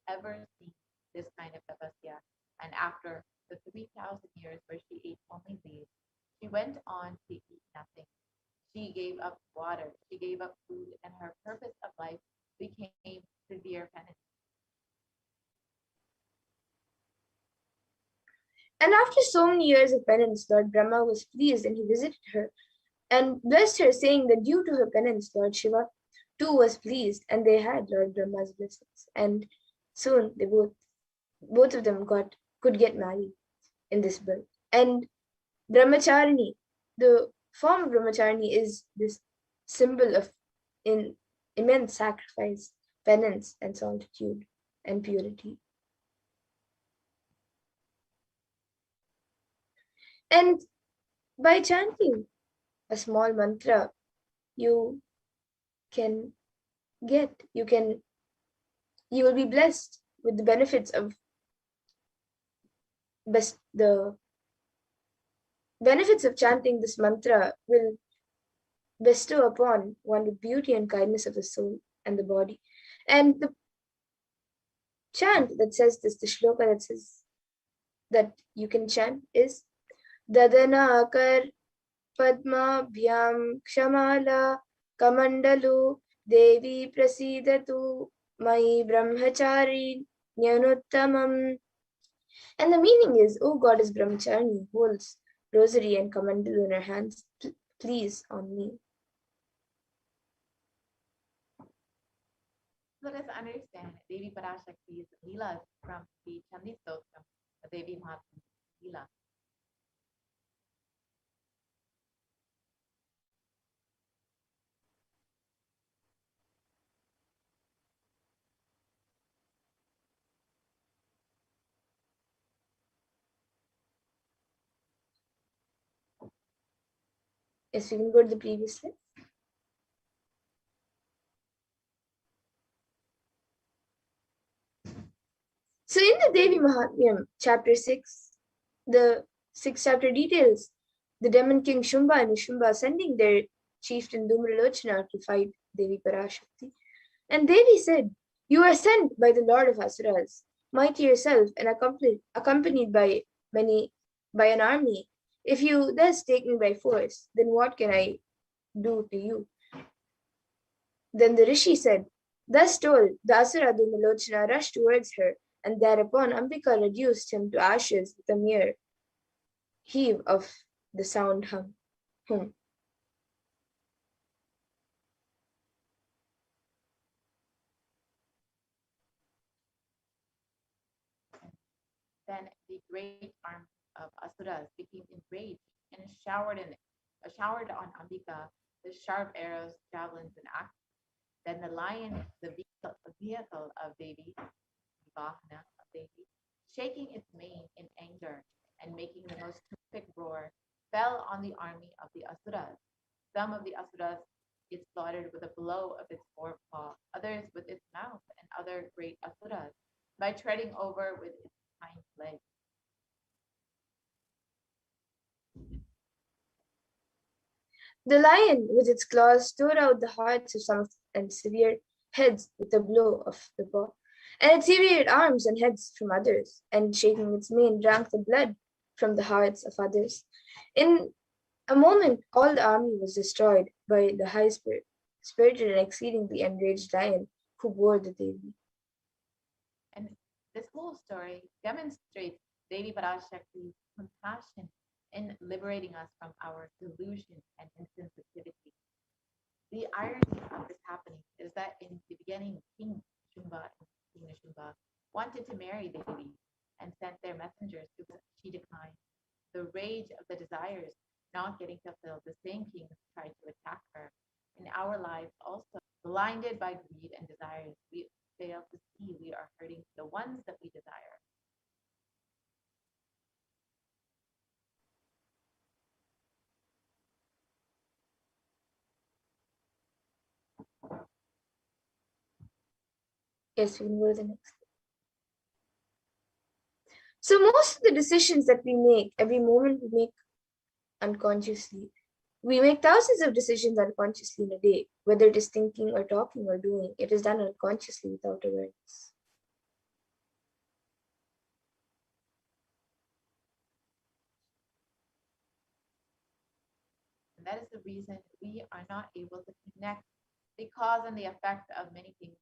ever seen this kind of tapasya. And after the 3,000 years where she ate only leaves, she went on to eat nothing. She gave up water, she gave up food, and her purpose of life became severe penance. And after so many years of penance, Lord Brahma was pleased and he visited her and blessed her, saying that due to her penance, Lord Shiva too was pleased, and they had Lord Brahma's blessings. And soon they both of them could get married in this birth. And Brahmacharini, the form of Brahmacharini is this symbol of in immense sacrifice, penance, and solitude and purity. And by chanting a small mantra, you can you can, you will be blessed with the benefits of the benefits of chanting this mantra will bestow upon one the beauty and kindness of the soul and the body. And the chant that says this, the shloka that says that you can chant is Dadanakar Padmabhyam Kshamala Kamandalu Devi Prasidatu Mai Brahmachari Nyanuttamam. And the meaning is, O goddess Brahmachari holds rosary and kamandalu in her hands, please on me. Let us understand Devi Parashakti's Leelas from the Chandi Stotram, the Devi Mahatma Leela. Yes, we can go to the previous slide. So in the Devi Mahatmyam, chapter 6, the 6th chapter details the demon king Shumba and Nishumba sending their chieftain Dhumralochana to fight Devi Parashakti. And Devi said, "You are sent by the Lord of Asuras, mighty yourself and accompanied by an army. If you thus take me by force, then what can I do to you?" Then the Rishi said, thus told, the Asura Dhumalochana rushed towards her, and thereupon Ambika reduced him to ashes with a mere heave of the sound hum. Then the great army of Asuras became enraged and showered on Ambika the sharp arrows, javelins, and axes. Then the lion, the vehicle of Devi, the Vahana of Devi, shaking its mane in anger and making the most terrific roar, fell on the army of the Asuras. Some of the Asuras it slaughtered with a blow of its forepaw, others with its mouth, and other great Asuras by treading over with its hind legs. The lion, with its claws, tore out the hearts of some and severed heads with a blow of the paw, and it severed arms and heads from others, and shaking its mane, drank the blood from the hearts of others. In a moment, all the army was destroyed by the spirited and exceedingly enraged lion who bore the Devi. And this whole story demonstrates Devi Parashakti's compassion in liberating us from our delusion and insensitivity. The irony of this happening is that in the beginning, King Shumba and Queen Shumba wanted to marry Devi and sent their messengers to her. She declined. The rage of the desires not getting fulfilled, the same kings tried to attack her. In our lives also, blinded by greed and desires, we fail to see we are hurting the ones that we desire. Yes, we can go to the next. So most of the decisions that we make, every moment we make unconsciously. We make thousands of decisions unconsciously in a day, whether it is thinking or talking or doing. It is done unconsciously without awareness. And that is the reason we are not able to connect the cause and the effect of many things,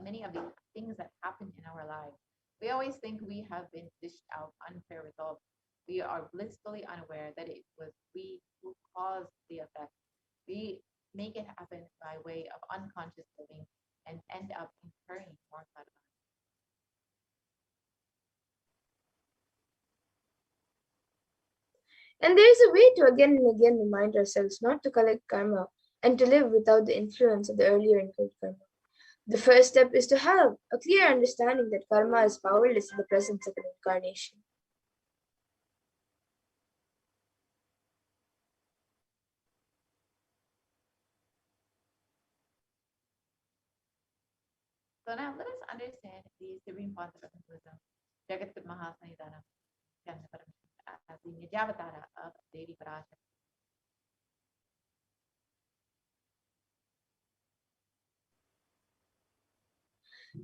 many of the things that happen in our lives. We always think we have been dished out unfair results. We are blissfully unaware that it was we who caused the effect. We make it happen by way of unconscious living and end up incurring more karma. And there is a way to again and again remind ourselves not to collect karma and to live without the influence of the earlier incurred karma. The first step is to have a clear understanding that karma is powerless in the presence of an incarnation. So now let us understand the supreme concept of Hinduism, Jagat Mahasanidana, as the Nijavatara of Devi Parashakti.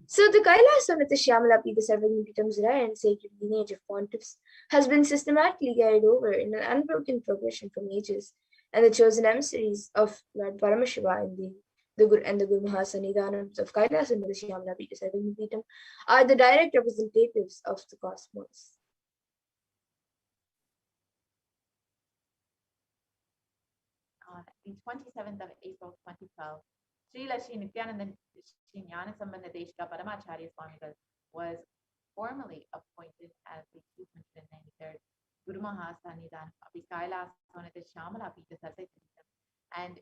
So the Kailasa'S Shyamala Pita Sarvagnipitam's rare and sacred lineage of pontiffs has been systematically carried over in an unbroken progression from ages, and the chosen emissaries of Lord Paramashiva and the Guru Mahasanidhanams of Kailasa'S Shyamala Pita Sarvagnipitam are the direct representatives of the cosmos. On the 27th of April 2012, Srila Shri Nithyananda Shri Jnana Sambandha Deshika Paramacharya Swamigal was formally appointed as the 293rd Guru Mahasanidhan of the Kailasa'S Shamala Pita Sarvagnipitam and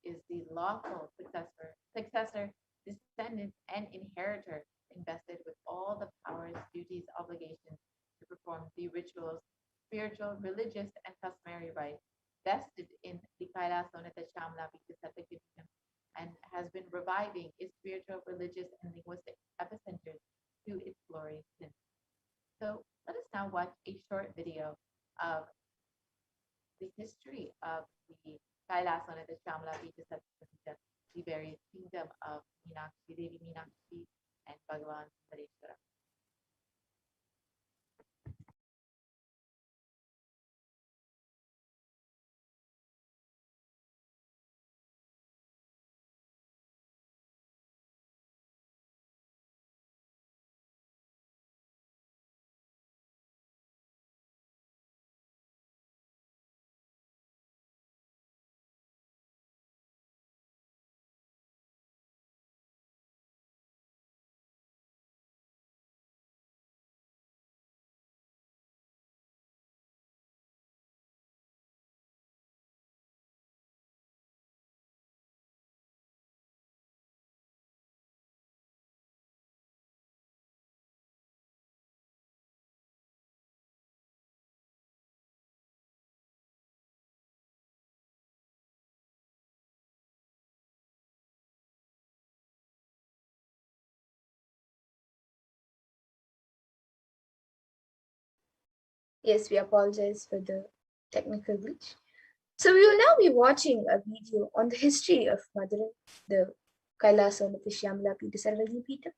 is the lawful successor, descendant, and inheritor invested with all the powers, duties, obligations to perform the rituals, spiritual, religious, and customary rites vested in the Kailasa'S Shamla Vidyasattakirtam and has been reviving its spiritual, religious, and linguistic epicenters to its glory since. So let us now watch a short video of the history of the Kailasa'S Shamla Vidyasattakirtam, the various kingdom of Meenakshi, Devi Meenakshi, and Bhagavan Sundareshwara. Yes, we apologize for the technical glitch. So we will now be watching a video on the history of Madurai, the Kailasa'S Shyamala Pita Sarvagnipitam.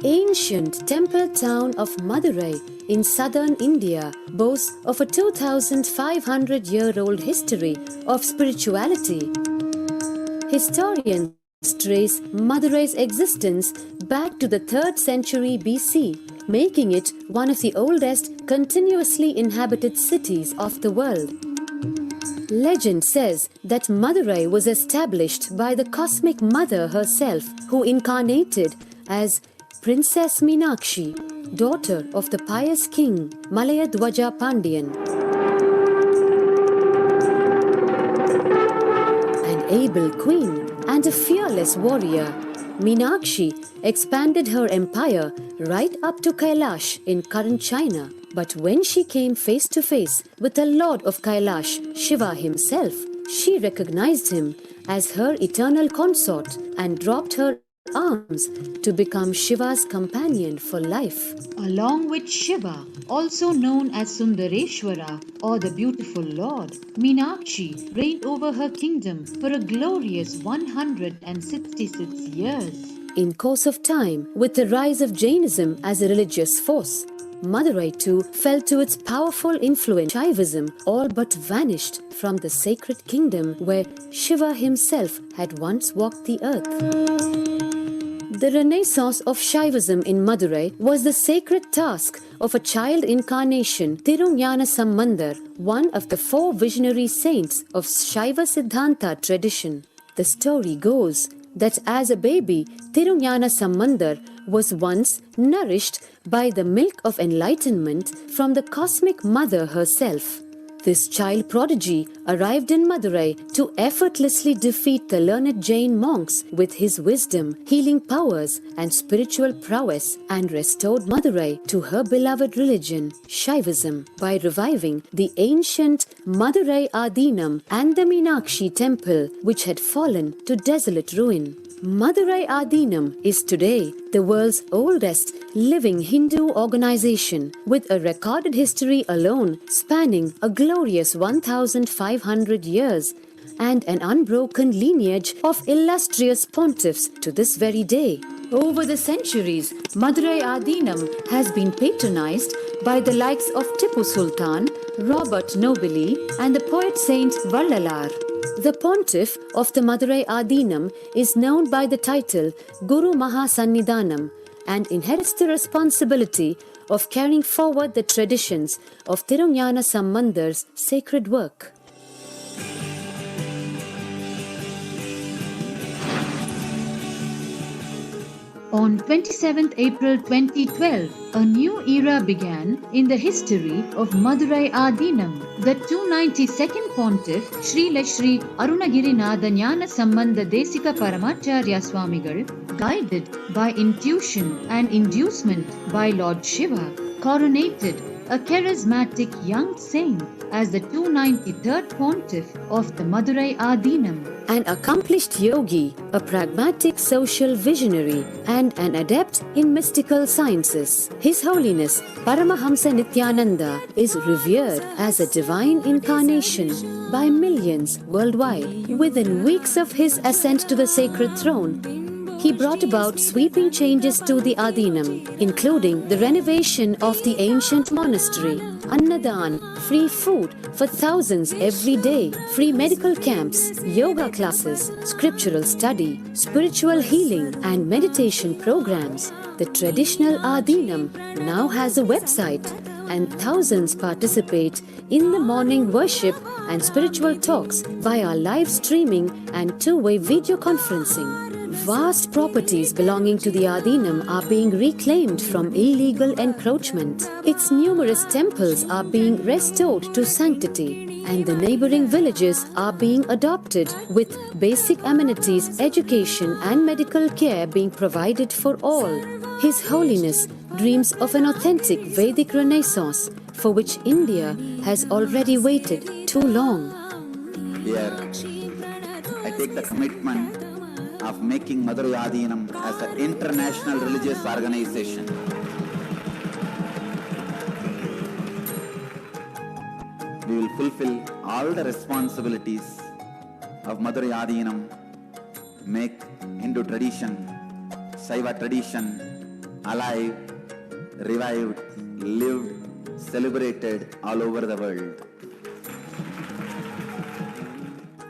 Ancient temple town of Madurai in southern India boasts of a 2,500-year-old history of spirituality. Historians trace Madurai's existence back to the 3rd century BC, making it one of the oldest continuously inhabited cities of the world. Legend says that Madurai was established by the cosmic mother herself, who incarnated as Princess Meenakshi, daughter of the pious king Malayadwaja Pandian. An able queen and a fearless warrior, Meenakshi expanded her empire right up to Kailash in current China. But when she came face to face with the Lord of Kailash, Shiva himself, she recognized him as her eternal consort and dropped her arms to become Shiva's companion for life. Along with Shiva, also known as Sundareshwara or the Beautiful Lord, Meenakshi reigned over her kingdom for a glorious 166 years. In course of time, with the rise of Jainism as a religious force, Madurai too fell to its powerful influence. Shaivism all but vanished from the sacred kingdom where Shiva himself had once walked the earth. The renaissance of Shaivism in Madurai was the sacred task of a child incarnation, Tirunjana Sambandar, one of the 4 visionary saints of Shaiva Siddhanta tradition. The story goes that as a baby, Tirunjana Sambandar was once nourished by the milk of enlightenment from the cosmic mother herself. This child prodigy arrived in Madurai to effortlessly defeat the learned Jain monks with his wisdom, healing powers, and spiritual prowess, and restored Madurai to her beloved religion, Shaivism, by reviving the ancient Madurai Adinam and the Meenakshi temple, which had fallen to desolate ruin. Madurai Adinam is today the world's oldest living Hindu organization, with a recorded history alone spanning a glorious 1,500 years and an unbroken lineage of illustrious pontiffs to this very day. Over the centuries, Madurai Adinam has been patronized by the likes of Tipu Sultan, Robert Nobili, and the poet saint Vallalar. The pontiff of the Madurai Adinam is known by the title Guru Mahasannidhanam and inherits the responsibility of carrying forward the traditions of Tirunjana Sambandar's sacred work. On 27th April 2012, a new era began in the history of Madurai Adinam. The 292nd Pontiff, Sri Shri Arunagirinatha Jnana Sambandha Desika Paramacharya Swamigal, guided by intuition and inducement by Lord Shiva, coronated a charismatic young saint as the 293rd Pontiff of the Madurai Adinam. An accomplished yogi, a pragmatic social visionary, and an adept in mystical sciences, His Holiness Paramahamsa Nithyananda is revered as a divine incarnation by millions worldwide. Within weeks of his ascent to the sacred throne, he brought about sweeping changes to the Adinam, including the renovation of the ancient monastery, Annadan, free food for thousands every day, free medical camps, yoga classes, scriptural study, spiritual healing, and meditation programs. The traditional Adinam now has a website, and thousands participate in the morning worship and spiritual talks via live streaming and two-way video conferencing. Vast properties belonging to the Adinam are being reclaimed from illegal encroachment. Its numerous temples are being restored to sanctity, and the neighboring villages are being adopted with basic amenities, education, and medical care being provided for all. His Holiness dreams of an authentic Vedic Renaissance for which India has already waited too long. Here, I take the commitment of making Madurai Adinam as an international religious organization. We will fulfill all the responsibilities of Madurai Adinam, make Hindu tradition, Saiva tradition, alive, revived, lived, celebrated all over the world.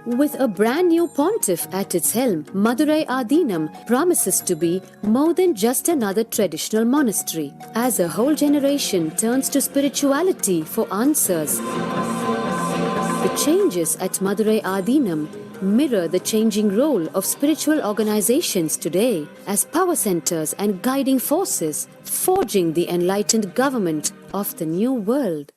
With a brand new pontiff at its helm, Madurai Adinam promises to be more than just another traditional monastery. As a whole generation turns to spirituality for answers, the changes at Madurai Adinam mirror the changing role of spiritual organizations today as power centers and guiding forces, forging the enlightened government of the new world.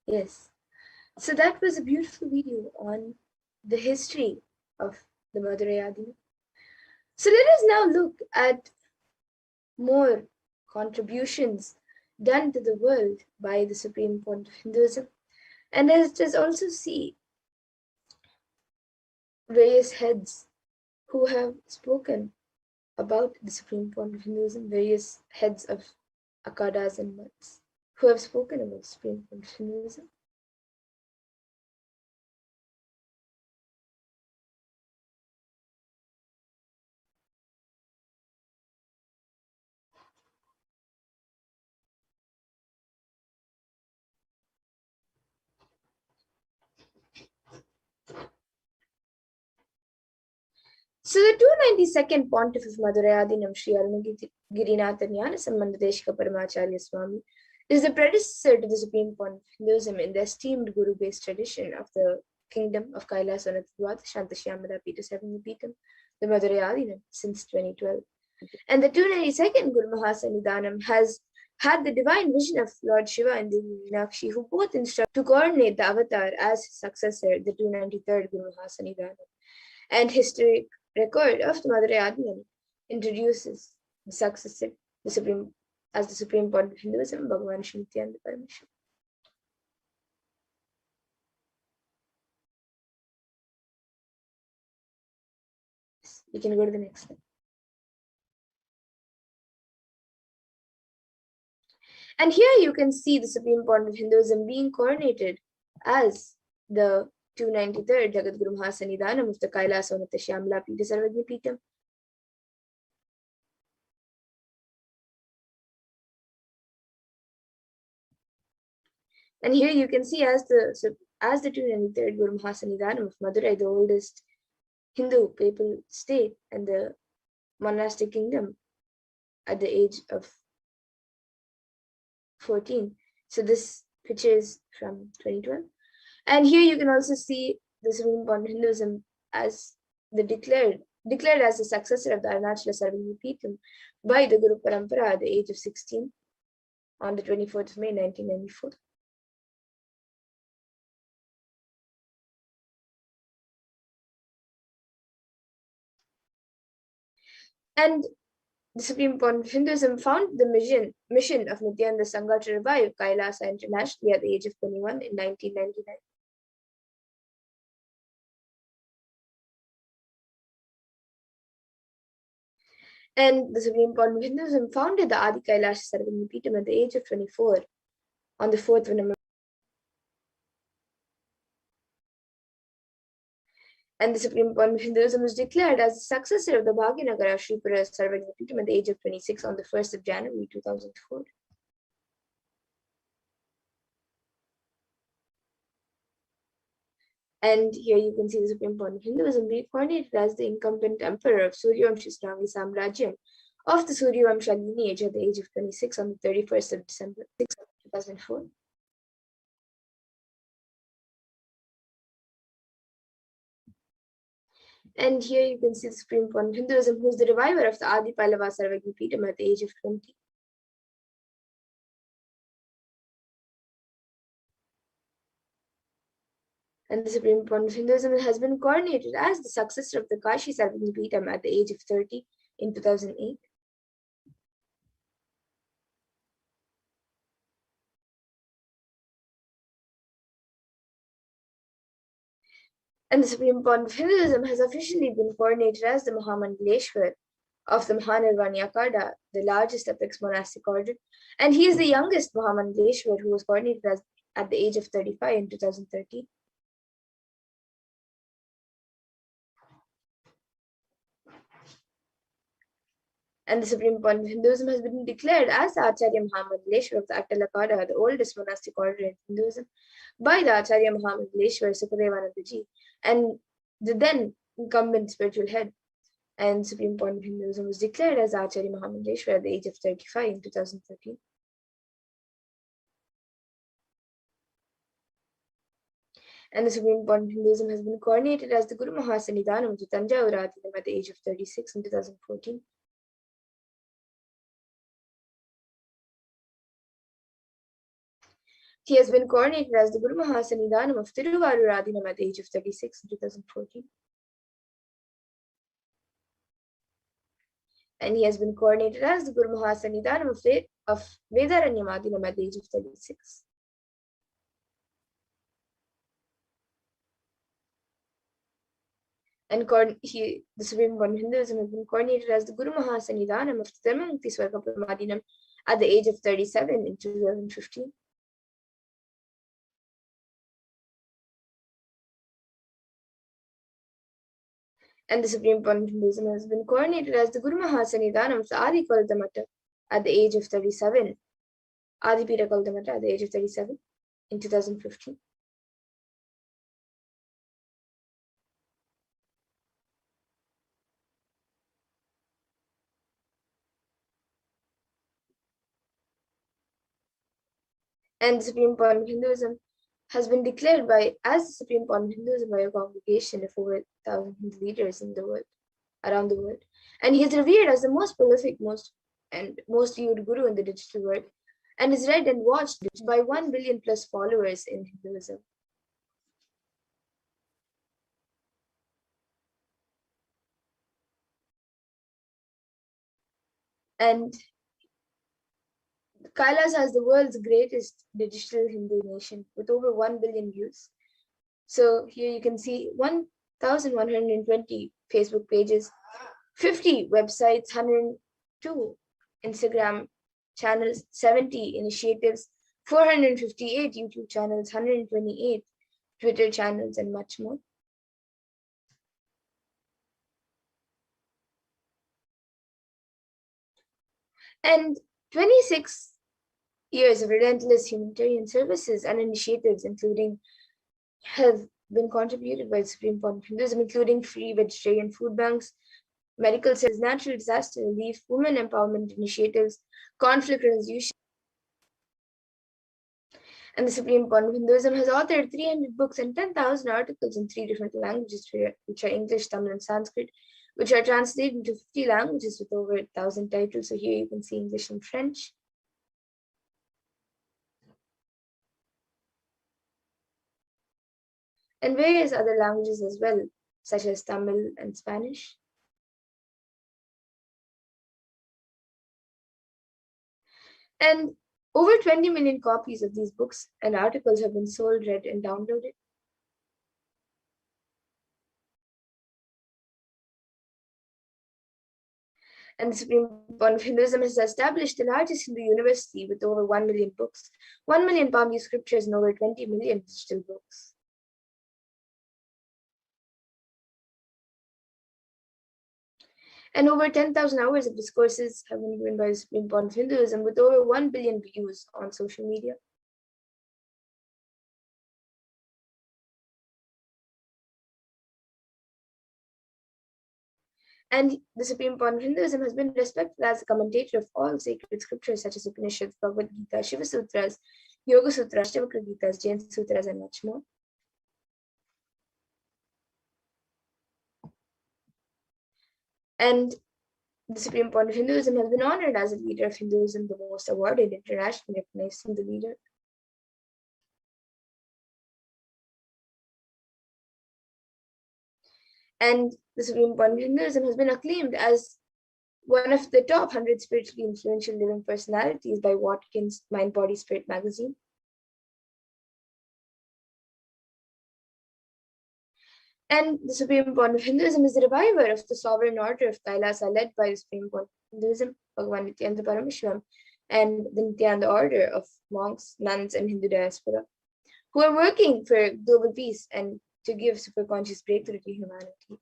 Yes. So that was a beautiful video on the history of the Madurai Adinam. So let us now look at more contributions done to the world by the Supreme Pontiff of Hinduism. And let us also see various heads who have spoken about the Supreme Pontiff of Hinduism, various heads of akhadas and monks who have spoken about the Supreme Pontiff of Hinduism. So the 292nd Pontiff of Madurai Adinam, Sri Nithyananda Paramashivam Swami, is the predecessor to the Supreme Pontiff of Hinduism in the esteemed Guru-based tradition of the Kingdom of Kailasa'S the Madurai Adinam, since 2012. And the 292nd Guru Mahasanidhanam has had the divine vision of Lord Shiva and Devi Meenakshi, who both instruct to coordinate the avatar as his successor, the 293rd Guru Mahasanidhanam. And historic record of the Madurai Adinam introduces the successor, the Supreme Pontiff of Hinduism, Bhagavan Shri Nithyananda Paramashivam. We can go to the next slide. And here you can see the Supreme Pontiff of Hinduism being coronated as the 293rd Jagadguru Mahasanidhanam of the Kailasa'S Pita. And here you can see as the 293rd Guru Mahasanidhanam of Madurai, the oldest Hindu papal state and the monastic kingdom at the age of 14. So this picture is from 2012. And here you can also see the Supreme Pontiff of Hinduism as the declared as the successor of the Arunachala Sarvagya Peetham by the Guru Parampara at the age of 16 on the 24th of May 1994. And the Supreme Pontiff of Hinduism found the mission of Nityananda Sangha to revive Kailasa internationally at the age of 21 in 1999. And the Supreme Pontiff of Hinduism founded the Adi Kailash Sarvagya Peetham at the age of 24 on the 4th of November. And the Supreme Pontiff of Hinduism was declared as the successor of the Bhagyanagara Sripura Sarvagya Peetham at the age of 26 on the 1st of January 2004. And here you can see the Supreme Point of Hinduism reincarnated as the incumbent emperor of Suryavamsha Samrajyam of the Suryavamsha lineage at the age of 26 on the 31st of December 2004. And here you can see the Supreme Point of Hinduism, who is the reviver of the Adi Pallava Sarvagya Peetham at the age of 20. And the Supreme Point of Hinduism has been coronated as the successor of the Kashi Sarvagya Peetham at the age of 30 in 2008. And the Supreme Point of Hinduism has officially been coronated as the Mahamandaleshwar of the Mahanirvani Akada, the largest apex monastic order. And he is the youngest Mahamandaleshwar who was coronated at the age of 35 in 2013. And the Supreme Point of Hinduism has been declared as the Acharya Mahamandaleshwar of the Attalakada, the oldest monastic order in Hinduism, by the Acharya Mahamandaleshwar Sukadevanandaji, and the then incumbent spiritual head. And Supreme Point of Hinduism was declared as Acharya Mahamandaleshwar at the age of 35 in 2013. And the Supreme Point of Hinduism has been coronated as the Guru Mahasannidhanam of the Tanjavur at the age of 36 in 2014. He has been coronated as the Guru Mahasannidhanam of Tiruvarur Adinam at the age of 36 in 2014. And he has been coronated as the Guru Mahasannidhanam of Vedaranyam Adinam at the age of 36. And the Supreme Point of Hinduism has been coronated as the Guru Mahasannidhanam of Dharmamukti Swargapam Adinam at the age of 37 in 2015. And the Supreme Point of Hinduism has been coronated as the Guru Mahasannidhanam of the Adi Koldamata at the age of 37, Adi Pira Koldamata at the age of 37 in 2015. And the Supreme Point of Hinduism has been declared as the Supreme Point of Hinduism by a congregation of over 1,000 Hindu leaders in the world, around the world. And he is revered as the most prolific, most viewed guru in the digital world, and is read and watched by 1 billion plus followers in Hinduism. And Kailasa'S has the world's greatest digital Hindu nation with over 1 billion views. So here you can see 1,120 Facebook pages, 50 websites, 102 Instagram channels, 70 initiatives, 458 YouTube channels, 128 Twitter channels, and much more. And 26 years of relentless humanitarian services and initiatives, including, have been contributed by the Supreme Point of Hinduism, including free vegetarian food banks, medical services, natural disaster relief, women empowerment initiatives, conflict resolution. And the Supreme Point of Hinduism has authored 300 books and 10,000 articles in 3 different languages, which are English, Tamil, and Sanskrit, which are translated into 50 languages with over 1,000 titles. So here you can see English and French. And various other languages as well, such as Tamil and Spanish. And over 20 million copies of these books and articles have been sold, read, and downloaded. And the Supreme Point of Hinduism has established the largest Hindu university with over 1 million books, 1 million Pali scriptures, and over 20 million digital books. And over 10,000 hours of discourses have been given by the Supreme Point of Hinduism with over 1 billion views on social media. And the Supreme Point of Hinduism has been respected as a commentator of all sacred scriptures such as Upanishads, Bhagavad Gita, Shiva Sutras, Yoga Sutras, Ashtavakra Gitas, Jain Sutras, and much more. And the Supreme Point of Hinduism has been honored as a leader of Hinduism, the most awarded, internationally recognized Hindu leader. And the Supreme Point of Hinduism has been acclaimed as one of the top 100 spiritually influential living personalities by Watkins Mind Body Spirit magazine. And the Supreme Point of Hinduism is the reviver of the sovereign order of Kailasa, led by the Supreme Point of Hinduism, Bhagavan Nithyananda Paramashivam, and the Nithyananda order of monks, nuns, and Hindu diaspora, who are working for global peace and to give superconscious breakthrough to humanity.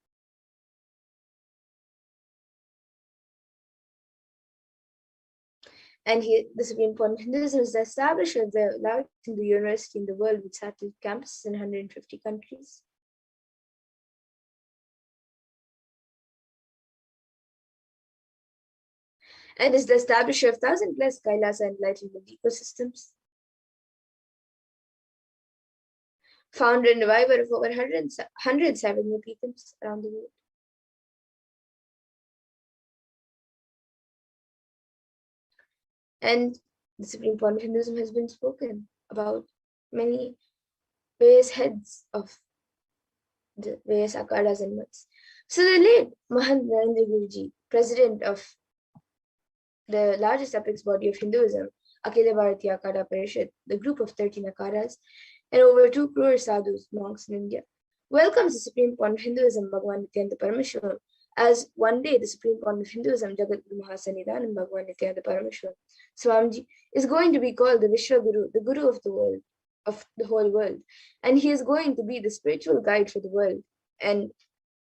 And the Supreme Point of Hinduism is the establisher of the largest Hindu university in the world with satellite campuses in 150 countries. And is the establisher of 1,000 plus Kailasa enlightenment ecosystems. Founder and reviver of over 100 Savarna around the world. And the Supreme Point of Hinduism has been spoken about many various heads of the various akhadas and mats. So the late Mahant Narendra Guruji, president of the largest apex body of Hinduism, Akhila Bharatiya Akhada Parishad, the group of 13 akhadas, and over 2 crore sadhus, monks in India, welcomes the Supreme Point of Hinduism, Bhagavan Nithyananda Paramashivam, as one day the Supreme Point of Hinduism, Jagat Guru Mahasannidhanam Bhagavan Nithyananda Paramashivam, Swamiji, is going to be called the Vishwa Guru, the Guru of the world, of the whole world. And he is going to be the spiritual guide for the world, and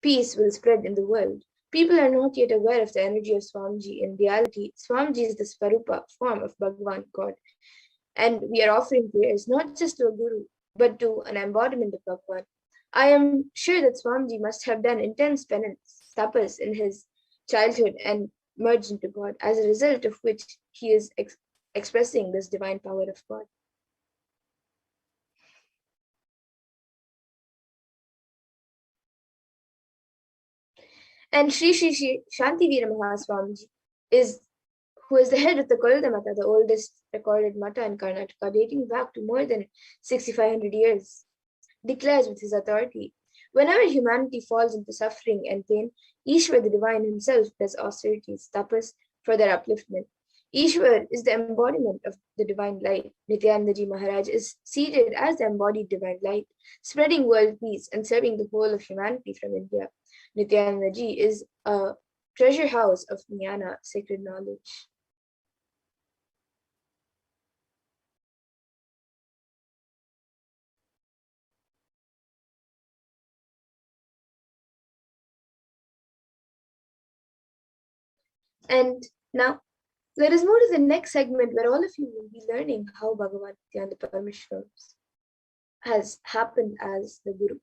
peace will spread in the world. People are not yet aware of the energy of Swamiji. In reality, Swamiji is the Svarupa form of Bhagavan, God. And we are offering prayers not just to a Guru, but to an embodiment of Bhagavan. I am sure that Swamiji must have done intense penance, tapas in his childhood and merged into God, as a result of which he is expressing this divine power of God. And Sri Shantivira Mahaswamiji who is the head of the Kolda Mata, the oldest recorded Mata in Karnataka, dating back to more than 6,500 years, declares with his authority, whenever humanity falls into suffering and pain, Ishwar the Divine himself does austerities, tapas, for their upliftment. Ishwar is the embodiment of the divine light. Nityanandaji Maharaj is seated as the embodied divine light, spreading world peace and serving the whole of humanity from India. Nityanandaji is a treasure house of jnana, sacred knowledge. And now, let us move to the next segment where all of you will be learning how Bhagavan Nithyananda Paramashivam has happened as the Guru.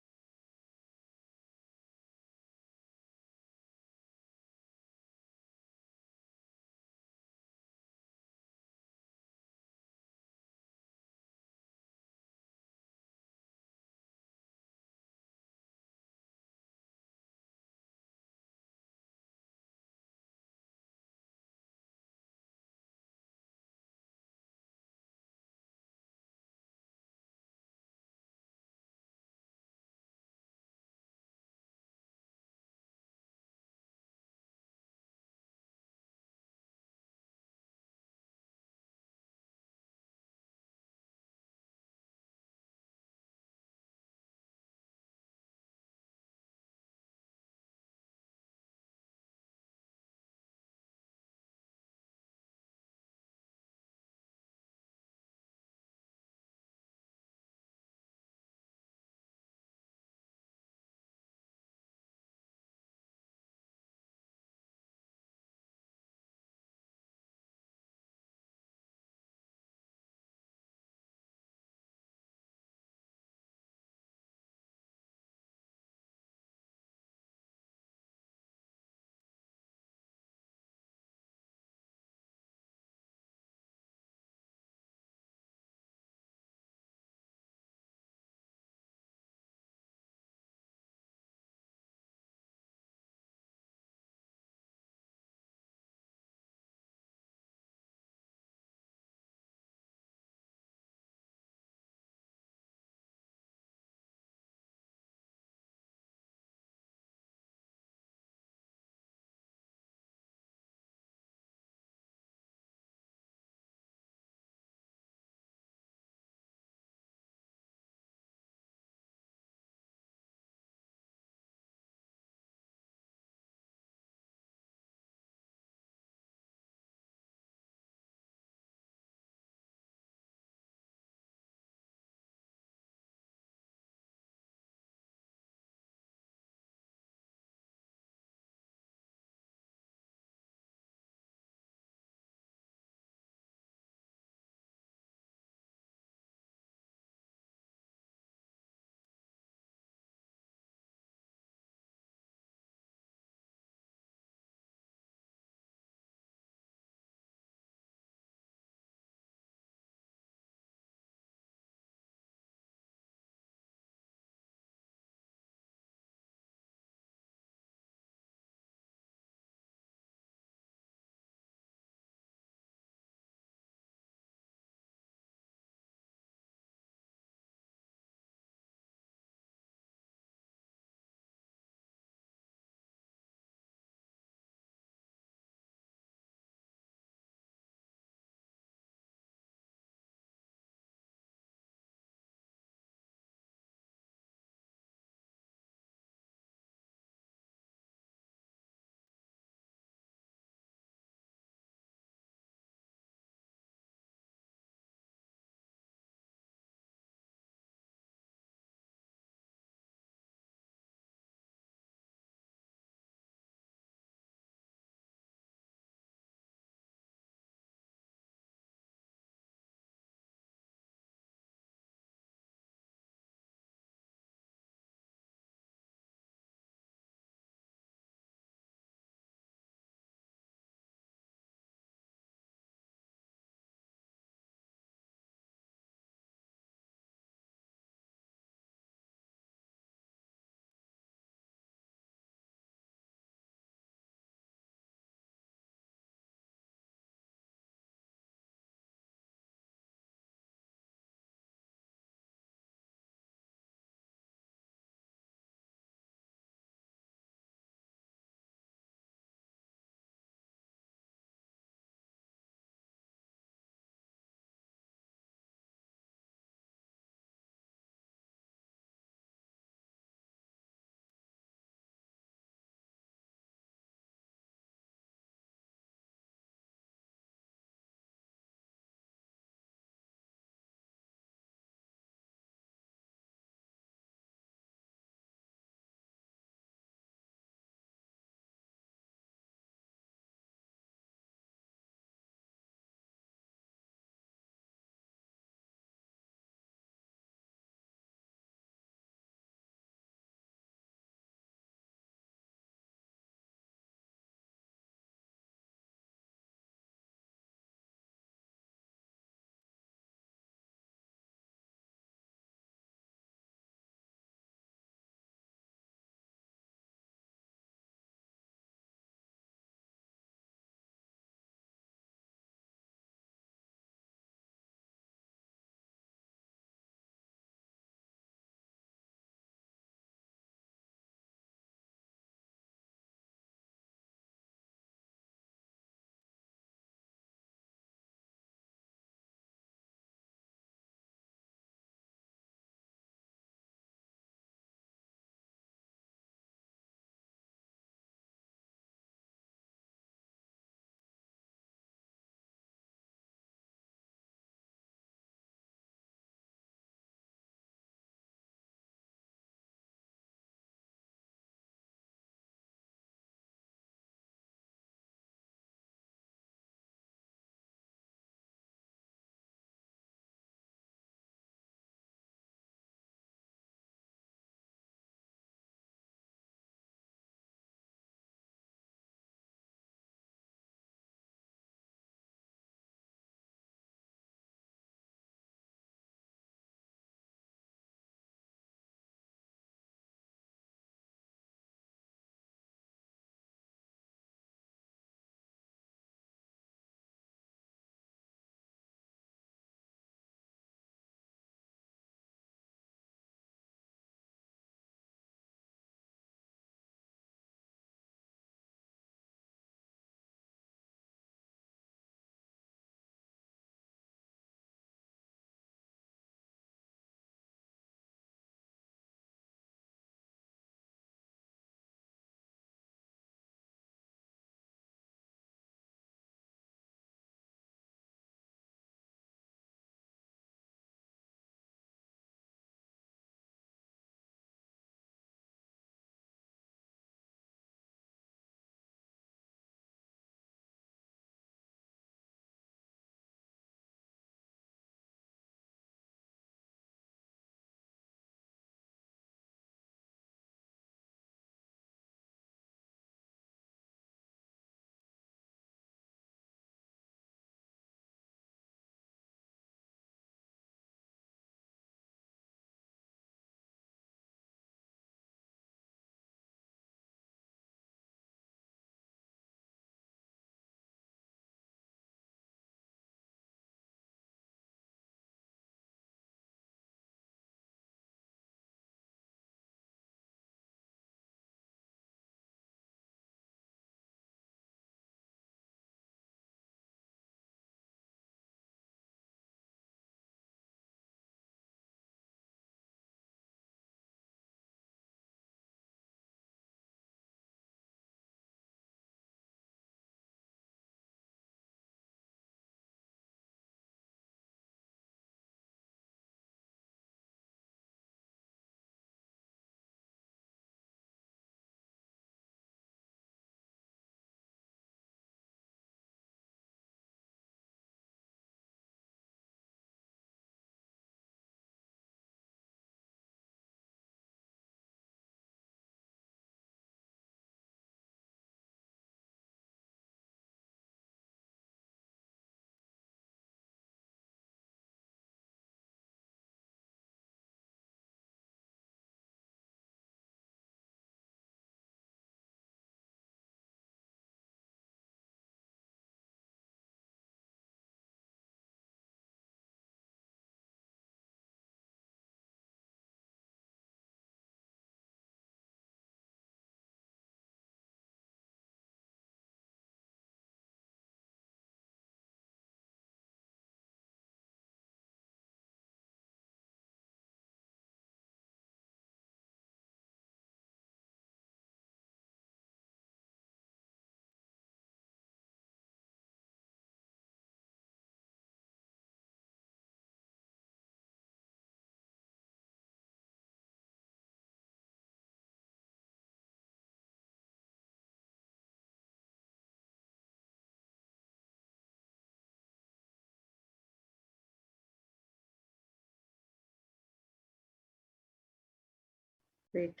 Wait.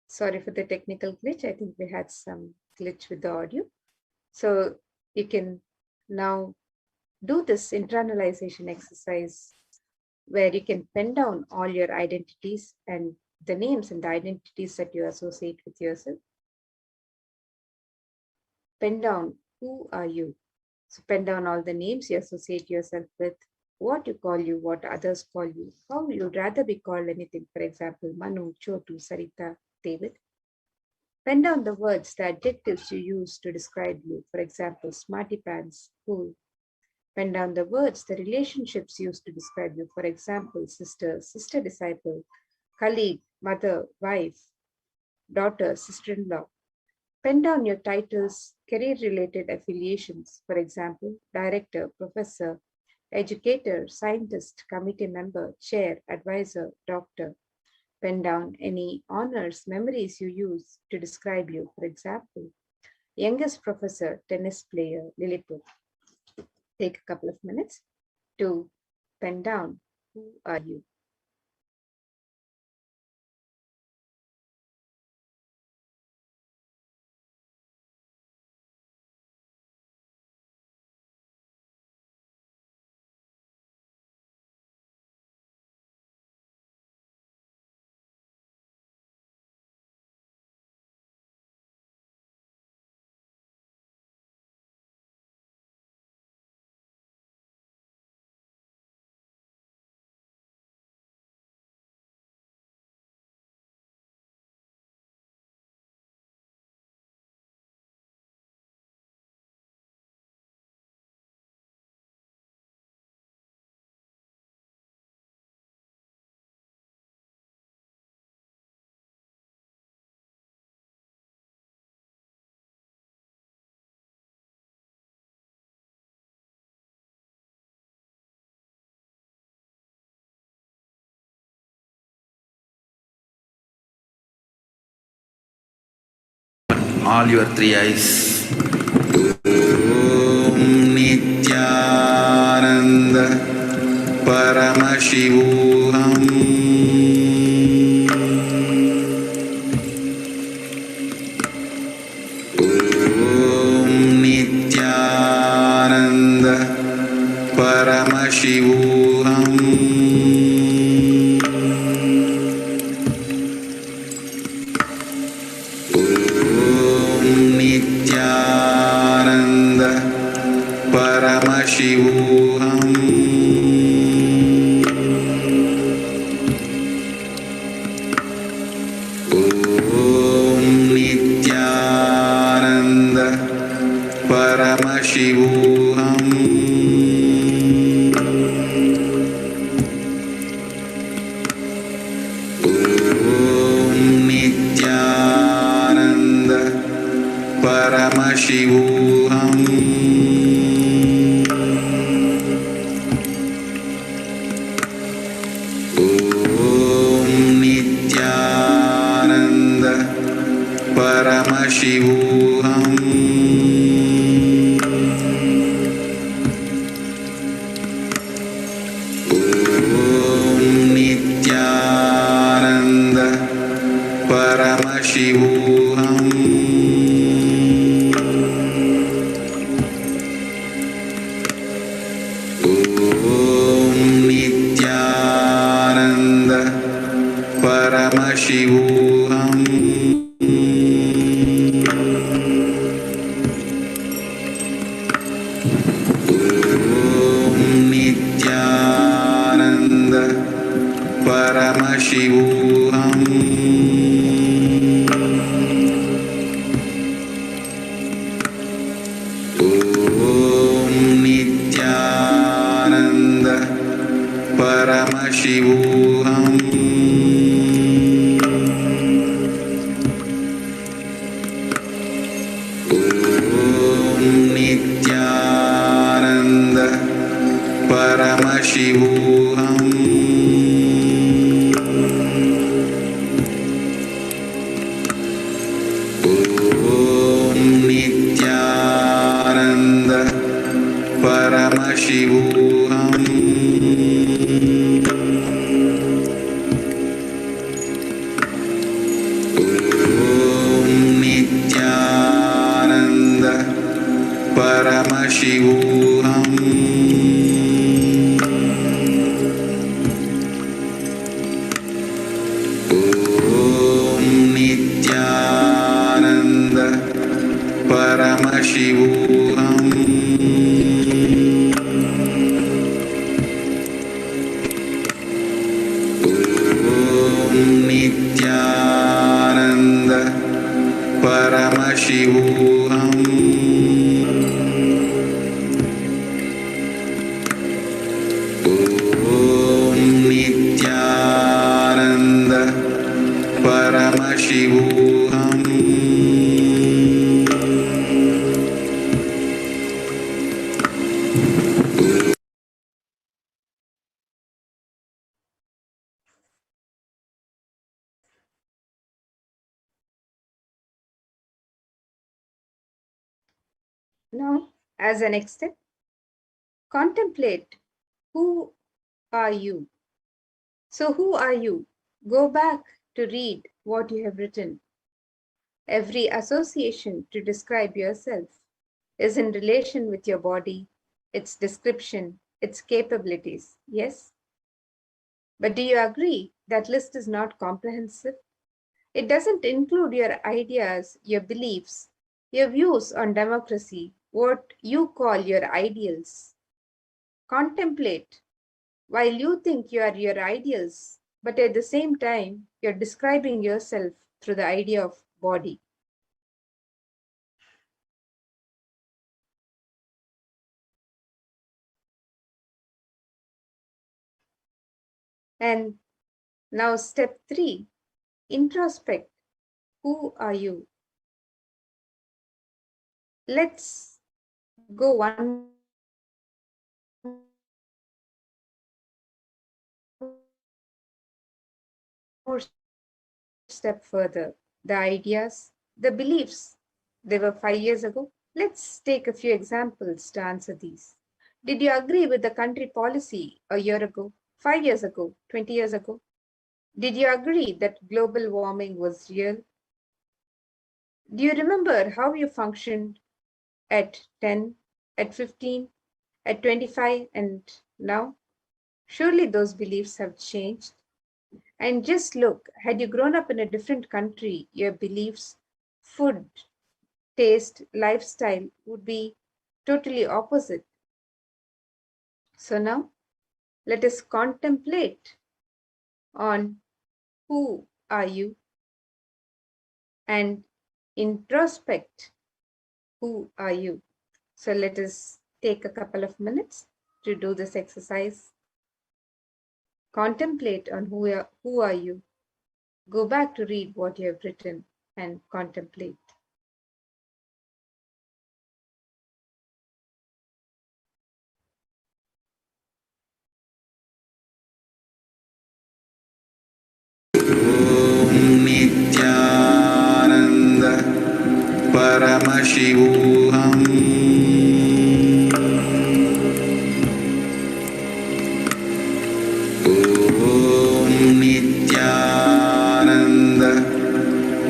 Sorry for the technical glitch. I think we had some glitch with the audio. So you can now do this internalization exercise where you can pen down all your identities and the names and the identities that you associate with yourself. Pen down who are you. So pen down all the names you associate yourself with, what you call you, what others call you, how you'd rather be called anything. For example, Manu, Chotu, Sarita, David. Pen down the words, the adjectives you use to describe you. For example, smarty pants, cool. Pen down the words, the relationships used to describe you. For example, sister, sister disciple, colleague, mother, wife, daughter, sister-in-law. Pen down your titles, career-related affiliations. For example, director, professor, educator, scientist, committee member, chair, advisor, doctor. Pen down any honors, memories you use to describe you. For example, youngest professor, tennis player, Lilliput. Take a couple of minutes to pen down who are you. All your three eyes. Om Nithyananda Paramashivoham. Om Nithyananda Paramashivoham. Nithyananda Paramashivoham. Om Nithyananda Paramashivoham. Om Nithyananda Paramashivoham. Om Nithyananda Paramashivoham. Om Nithyananda Paramashivoham. Om Nithyananda Paramashivoham. Om Nithyananda Paramashivoham. Om Nithyananda Paramashivoham. Om Nithyananda Paramashivoham. Om Nithyananda Paramashivoham. Now, as a next step, contemplate who are you. So, who are you? Go back to read what you have written. Every association to describe yourself is in relation with your body, its description, its capabilities. Yes? But do you agree that list is not comprehensive? It doesn't include your ideas, your beliefs, your views on democracy, what you call your ideals. Contemplate while you think you are your ideals, but at the same time, you're describing yourself through the idea of body. And now, step 3, introspect. Who are you? Let's go one more step further. The ideas, the beliefs, they were 5 years ago. Let's take a few examples to answer these. Did you agree with the country policy a year ago, 5 years ago, 20 years ago? Did you agree that global warming was real? Do you remember how you functioned at 10, at 15, at 25, and now? Surely those beliefs have changed. And just look, had you grown up in a different country, your beliefs, food, taste, lifestyle would be totally opposite. So now, let us contemplate on who are you and introspect who are you. So let us take a couple of minutes to do this exercise. Contemplate on who are you. Go back to read what you have written and contemplate. Nithyananda Paramashivoham. Om Nithyananda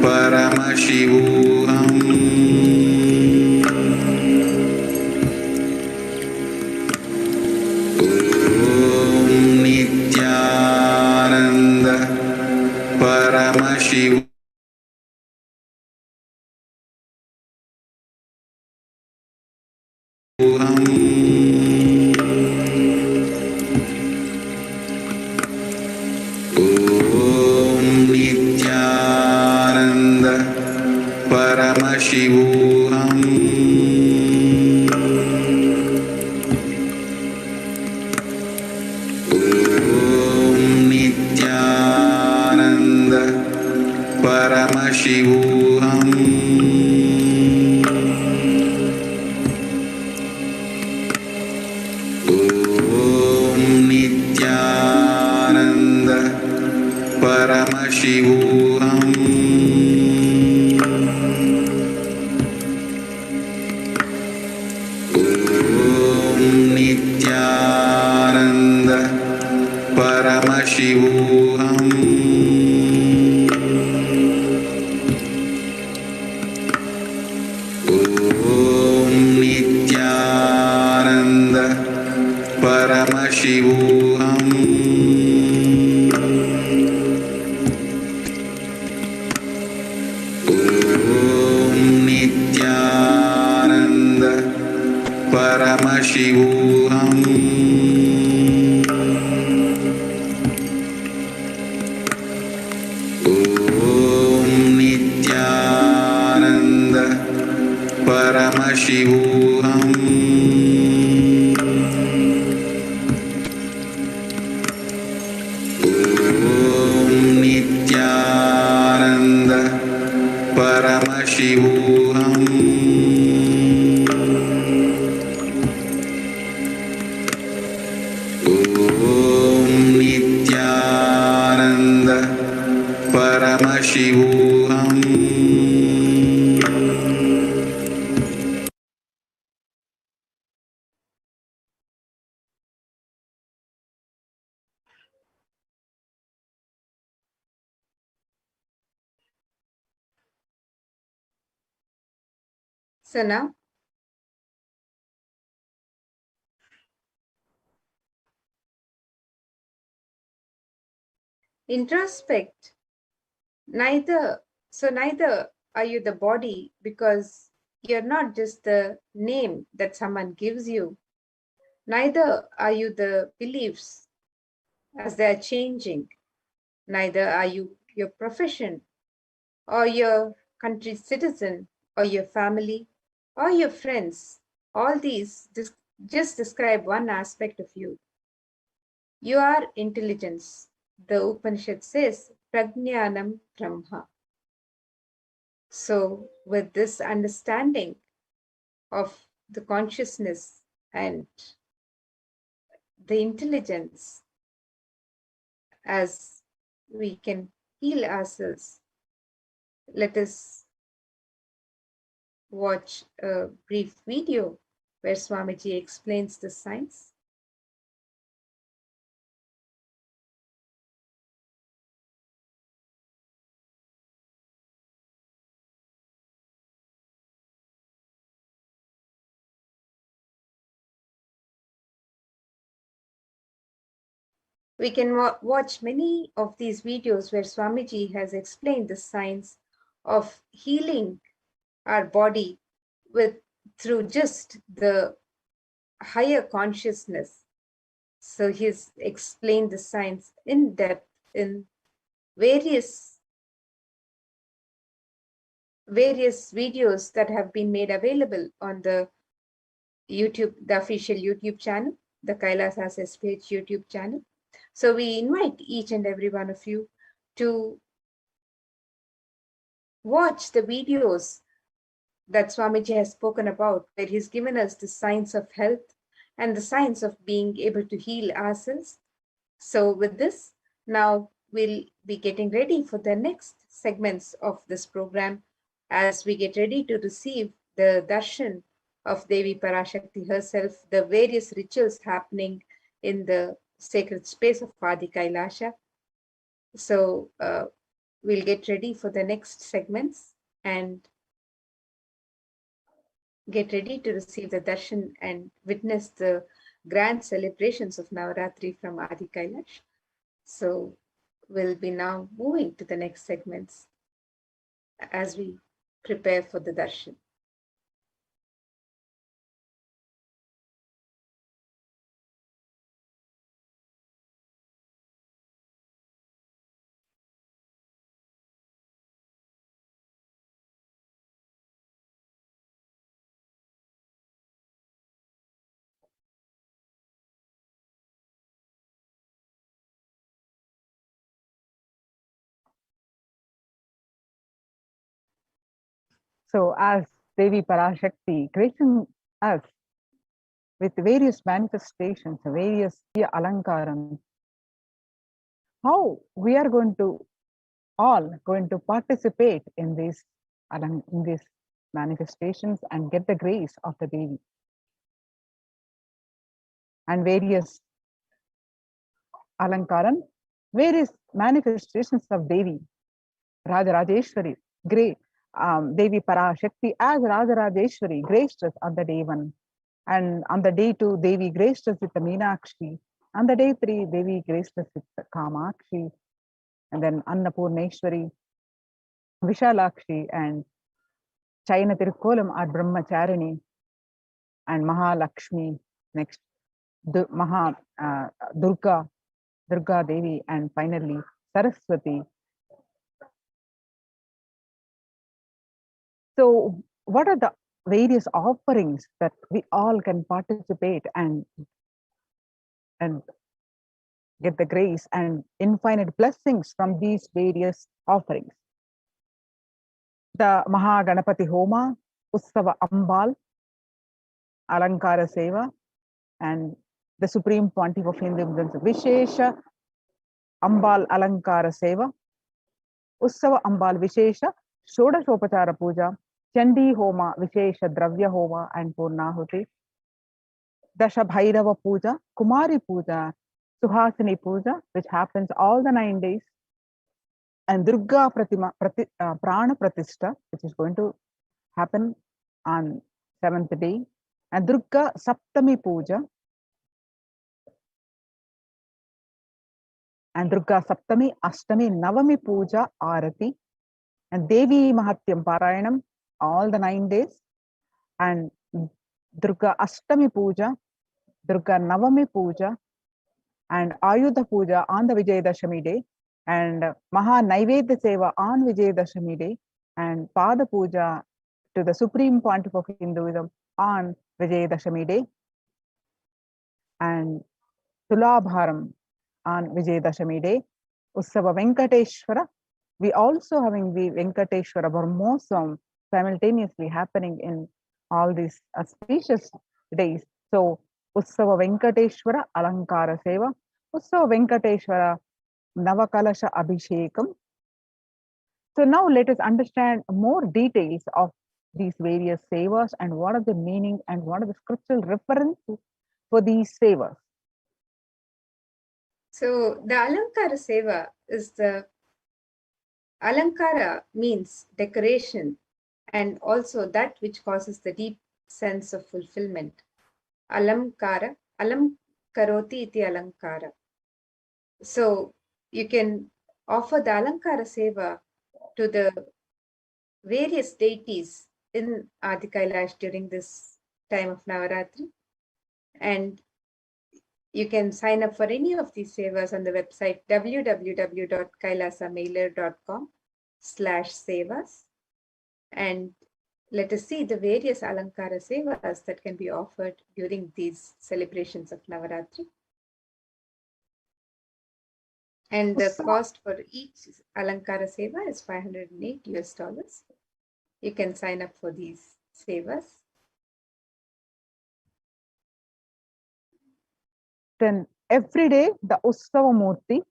Paramashivoham. Om Nithyananda Paramashivoham. Om Nithyananda Paramashivoham. Om Nithyananda Paramashivoham. Om Nithyananda Paramashivoham. Om Nithyananda Paramashivoham. Om Nithyananda Paramashivoham. Om Nithyananda Paramashivoham. Om Nithyananda Paramashivoham. Om Nithyananda Paramashivoham. Om Nithyananda Paramashivoham. So now, introspect. Neither are you the body, because you're not just the name that someone gives you. Neither are you the beliefs as they are changing. Neither are you your profession or your country's citizen or your family or your friends. All these just describe one aspect of you. You are intelligence. The Upanishad says, Prajnanam Brahma. So, with this understanding of the consciousness and the intelligence, as we can heal ourselves, let us watch a brief video where Swamiji explains the science. We can watch many of these videos where Swamiji has explained the science of healing our body through just the higher consciousness. So he's explained the science in depth in various videos that have been made available on the official YouTube channel, the Kailasa'S page YouTube channel. So we invite each and every one of you to watch the videos that Swamiji has spoken about, where he's given us the science of health and the science of being able to heal ourselves. So with this, now we'll be getting ready for the next segments of this program as we get ready to receive the darshan of Devi Parashakti herself, the various rituals happening in the sacred space of Adi Kailasha. So we'll get ready for the next segments and get ready to receive the darshan and witness the grand celebrations of Navaratri from Adi Kailash. So we'll be now moving to the next segments as we prepare for the darshan. So as Devi Parashakti gracing us with various manifestations, various alankarams, how we are all going to participate in these manifestations and get the grace of the Devi and various alankaram, various manifestations of Devi, Rajarajeshwari, great Devi Parashakti as Rajarajeshwari graced us on the day 1. And on the day 2, Devi graced us with the Meenakshi. On the day 3, Devi graced us with the Kamakshi. And then Annapurneshwari, Vishalakshi, and Chaina Tirukkolam are Brahmacharini, and Mahalakshmi, next Durga Devi, and finally Saraswati. So what are the various offerings that we all can participate and get the grace and infinite blessings from these various offerings? The Mahaganapati Homa, Utsava Ambal, Alankara Seva, and the Supreme Pontiff of Hinduism, Vishesha Ambal Alankara Seva, Utsava Ambal Vishesha Shodashopachara Puja, Chandi Homa Vishesha Dravya Homa and Purnahuti, Dasha Bhairava Puja, Kumari Puja, Suhasini Puja, which happens all the 9 days, and Durga Prana Pratishta, which is going to happen on 7th day, and Durga Saptami Puja, and Durga Saptami, Ashtami, Navami Puja, Arati, and Devi Mahatyam Parayanam all the 9 days, and Durga Ashtami Puja, Durga Navami Puja, and Ayudha Puja on the Vijayadashami day, and Maha Naivedya Seva on Vijayadashami day, and Pada Puja to the Supreme Pontiff of Hinduism on Vijayadashami day, and Tulabharam on Vijayadashami day, Ussava Venkateshwara. We also having the Venkateshwara Brahmosam simultaneously happening in all these auspicious days. So Ussava Venkateshwara Alankara Seva, Ussava Venkateshwara Navakalasha Abhishekam. So now let us understand more details of these various sevas and what are the meaning and what are the scriptural references for these sevas. So the Alankara Seva is the Alankara means decoration and also that which causes the deep sense of fulfillment. Alamkara, alam karoti iti alankara. So you can offer the Alankara Seva to the various deities in Adi Kailash during this time of Navaratri. And you can sign up for any of these sevas on the website www.kailasamailer.com/sevas. And let us see the various Alankara Sevas that can be offered during these celebrations of Navaratri. And the cost for each Alankara Seva is $508. You can sign up for these Sevas. Then every day the Ussava Murti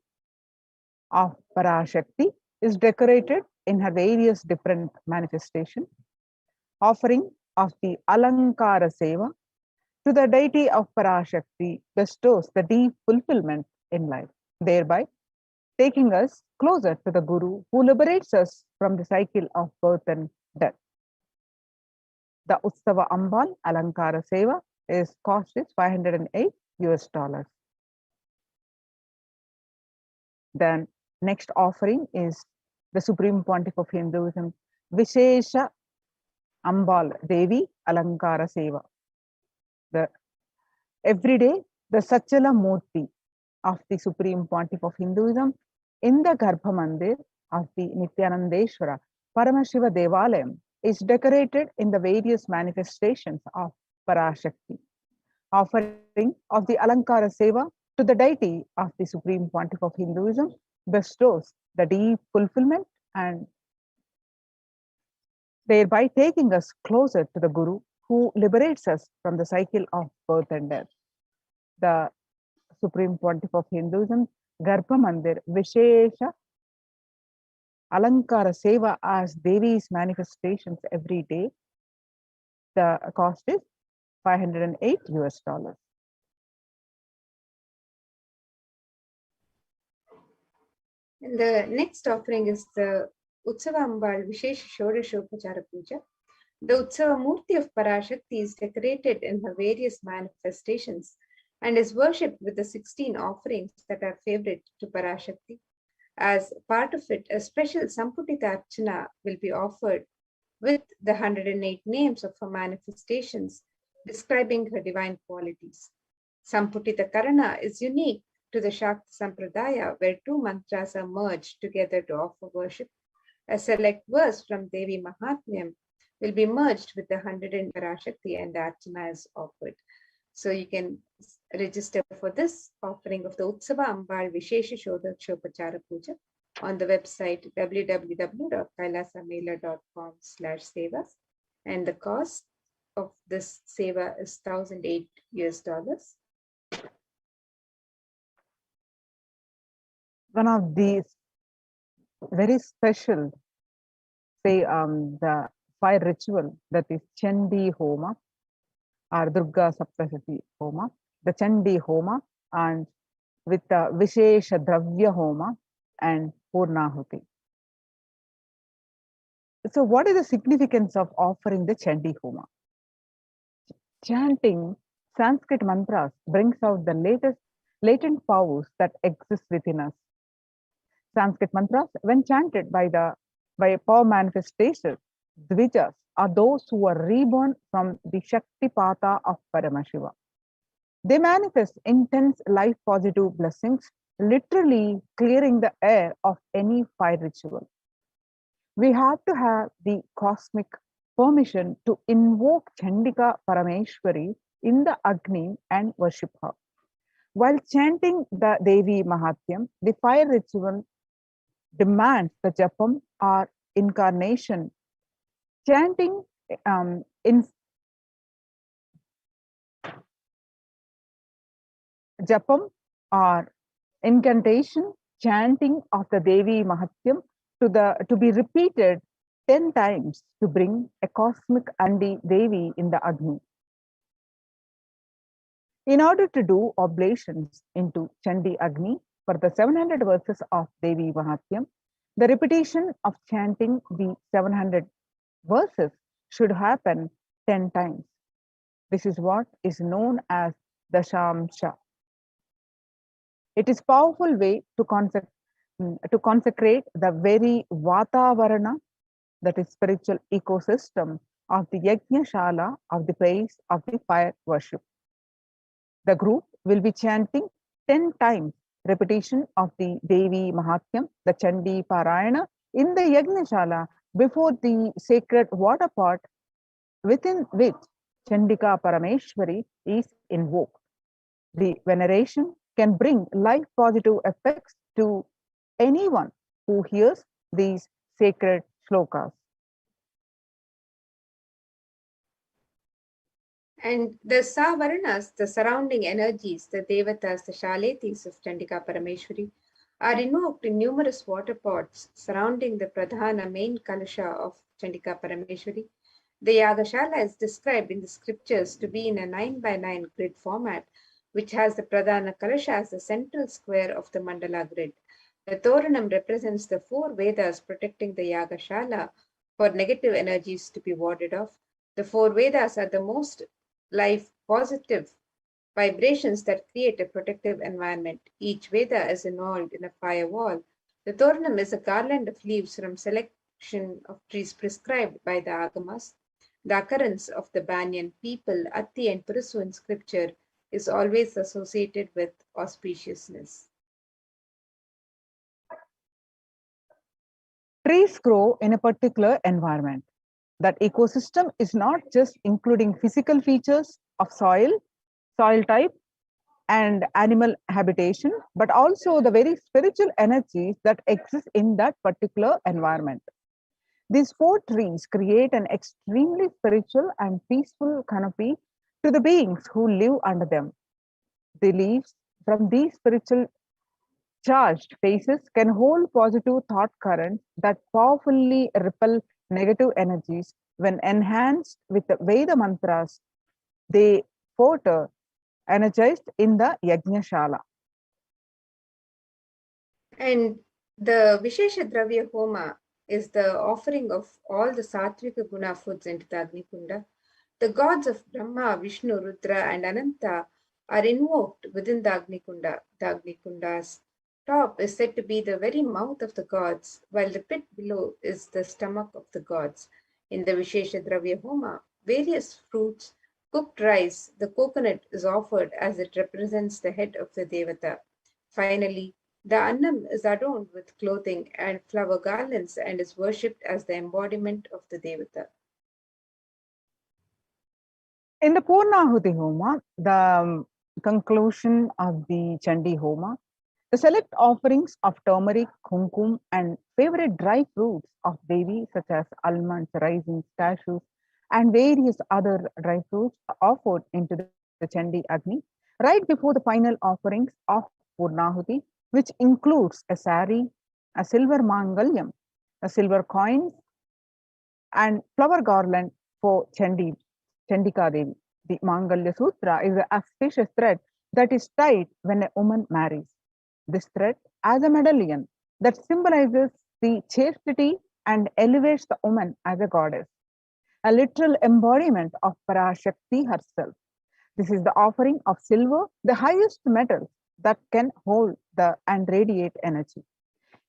of Parashakti is decorated in her various different manifestations. Offering of the Alankara Seva to the deity of Parashakti bestows the deep fulfillment in life, thereby taking us closer to the Guru who liberates us from the cycle of birth and death. The Ussava Ambal Alankara Seva is cost is $508. Then next offering is the Supreme Pontiff of Hinduism, Vishesha Ambal Devi Alankara Seva. Every day, the Sachala Murti of the Supreme Pontiff of Hinduism in the Garbha Mandir of the Nithyanandeshwara Paramashiva Devalayam is decorated in the various manifestations of Parashakti. Offering of the Alankara Seva to the deity of the Supreme Pontiff of Hinduism bestows the deep fulfillment and thereby taking us closer to the Guru who liberates us from the cycle of birth and death. The Supreme Pontiff of Hinduism, Garbha Mandir, Vishesha Alankara Seva as Devi's manifestations every day. The cost is $508. And the next offering is the Utsava Ambal Vishesha Shodashopachara Puja. The Utsava Murti of Parashakti is decorated in her various manifestations and is worshipped with the 16 offerings that are favorite to Parashakti. As part of it, a special Samputita Archana will be offered with the 108 names of her manifestations describing her divine qualities. Samputita Karana is unique to the Shakti Sampradaya, where two mantras are merged together to offer worship. A select verse from Devi Mahatmyam will be merged with the 100 in Parashakti and the Archana is offered. So you can register for this offering of the Utsava Ambal Vishesha Shodashopachara Puja on the website www.kailasamaila.com/sevas. And the cost of this seva is $1,008. One of these very special, say, the fire ritual that is Chandi Homa or Durga Saptashati Homa, the Chandi Homa, and with the Vishesha Dravya Homa and Purnahuti. So what is the significance of offering the Chandi Homa? Chanting Sanskrit mantras brings out the latent powers that exist within us. Sanskrit mantras, when chanted by power manifestations, Dvijas, are those who are reborn from the Shaktipata of Paramashiva. They manifest intense life positive blessings, literally clearing the air of any fire ritual. We have to have the cosmic permission to invoke Chandika Parameshwari in the Agni and worship her. While chanting the Devi Mahatyam, the fire ritual demands the Japam or incarnation. Chanting in Japam or incantation, chanting of the Devi Mahatyam to be repeated 10 times to bring a cosmic Andi Devi in the Agni. In order to do oblations into Chandi Agni for the 700 verses of Devi Mahatyam, the repetition of chanting the 700 verses should happen 10 times. This is what is known as Dashamsha. It is a powerful way to consecrate the very Vatavarana, that is spiritual ecosystem of the Yajna Shala of the place of the fire worship. The group will be chanting 10 times repetition of the Devi Mahatyam, the Chandi Parayana in the Yajna Shala before the sacred water pot within which Chandika Parameshwari is invoked. The veneration can bring life positive effects to anyone who hears these sacred shlokas. And the Savaranas, the surrounding energies, the Devatas, the Shaletis of Chandika Parameshwari, are invoked in numerous water pots surrounding the Pradhana main Kalasha of Chandika Parameshwari. The Yagashala is described in the scriptures to be in a 9x9 grid format, which has the Pradhana Kalasha as the central square of the Mandala grid. The Toranam represents the 4 Vedas protecting the Yagashala for negative energies to be warded off. The 4 Vedas are the most life positive vibrations that create a protective environment. Each Veda is involved in a firewall. The Toranam is a garland of leaves from selection of trees prescribed by the Agamas. The occurrence of the banyan, peepal, atti, and purusu in scripture is always associated with auspiciousness. Trees grow in a particular environment. That ecosystem is not just including physical features of soil type, and animal habitation, but also the very spiritual energies that exist in that particular environment. These 4 trees create an extremely spiritual and peaceful canopy to the beings who live under them. The leaves from these spiritual charged faces can hold positive thought currents that powerfully repel negative energies when enhanced with the Veda mantras. They further energized in the Yajna-shala. And the Vishesha Dravya Homa is the offering of all the Satvika Guna foods into the Agni Kunda. The gods of Brahma, Vishnu, Rudra, and Ananta are invoked within the Agni Kunda. The Agni Kunda's top is said to be the very mouth of the gods, while the pit below is the stomach of the gods. In the Vishesha Dravya Homa, various fruits, cooked rice, the coconut is offered as it represents the head of the Devata. Finally, the Annam is adorned with clothing and flower garlands and is worshipped as the embodiment of the Devata. In the Purnahuti Homa, the conclusion of the Chandi Homa, the select offerings of turmeric, kumkum, and favorite dry fruits of Devi, such as almonds, raisins, cashews, and various other dry fruits, are offered into the Chandi Agni right before the final offerings of Purnahuti, which includes a sari, a silver mangalyam, a silver coin, and flower garland for Chandika Devi. The Mangalya Sutra is an auspicious thread that is tied when a woman marries. This thread as a medallion that symbolizes the chastity and elevates the woman as a goddess, a literal embodiment of Parashakti herself. This is the offering of silver, the highest metal that can hold the and radiate energy.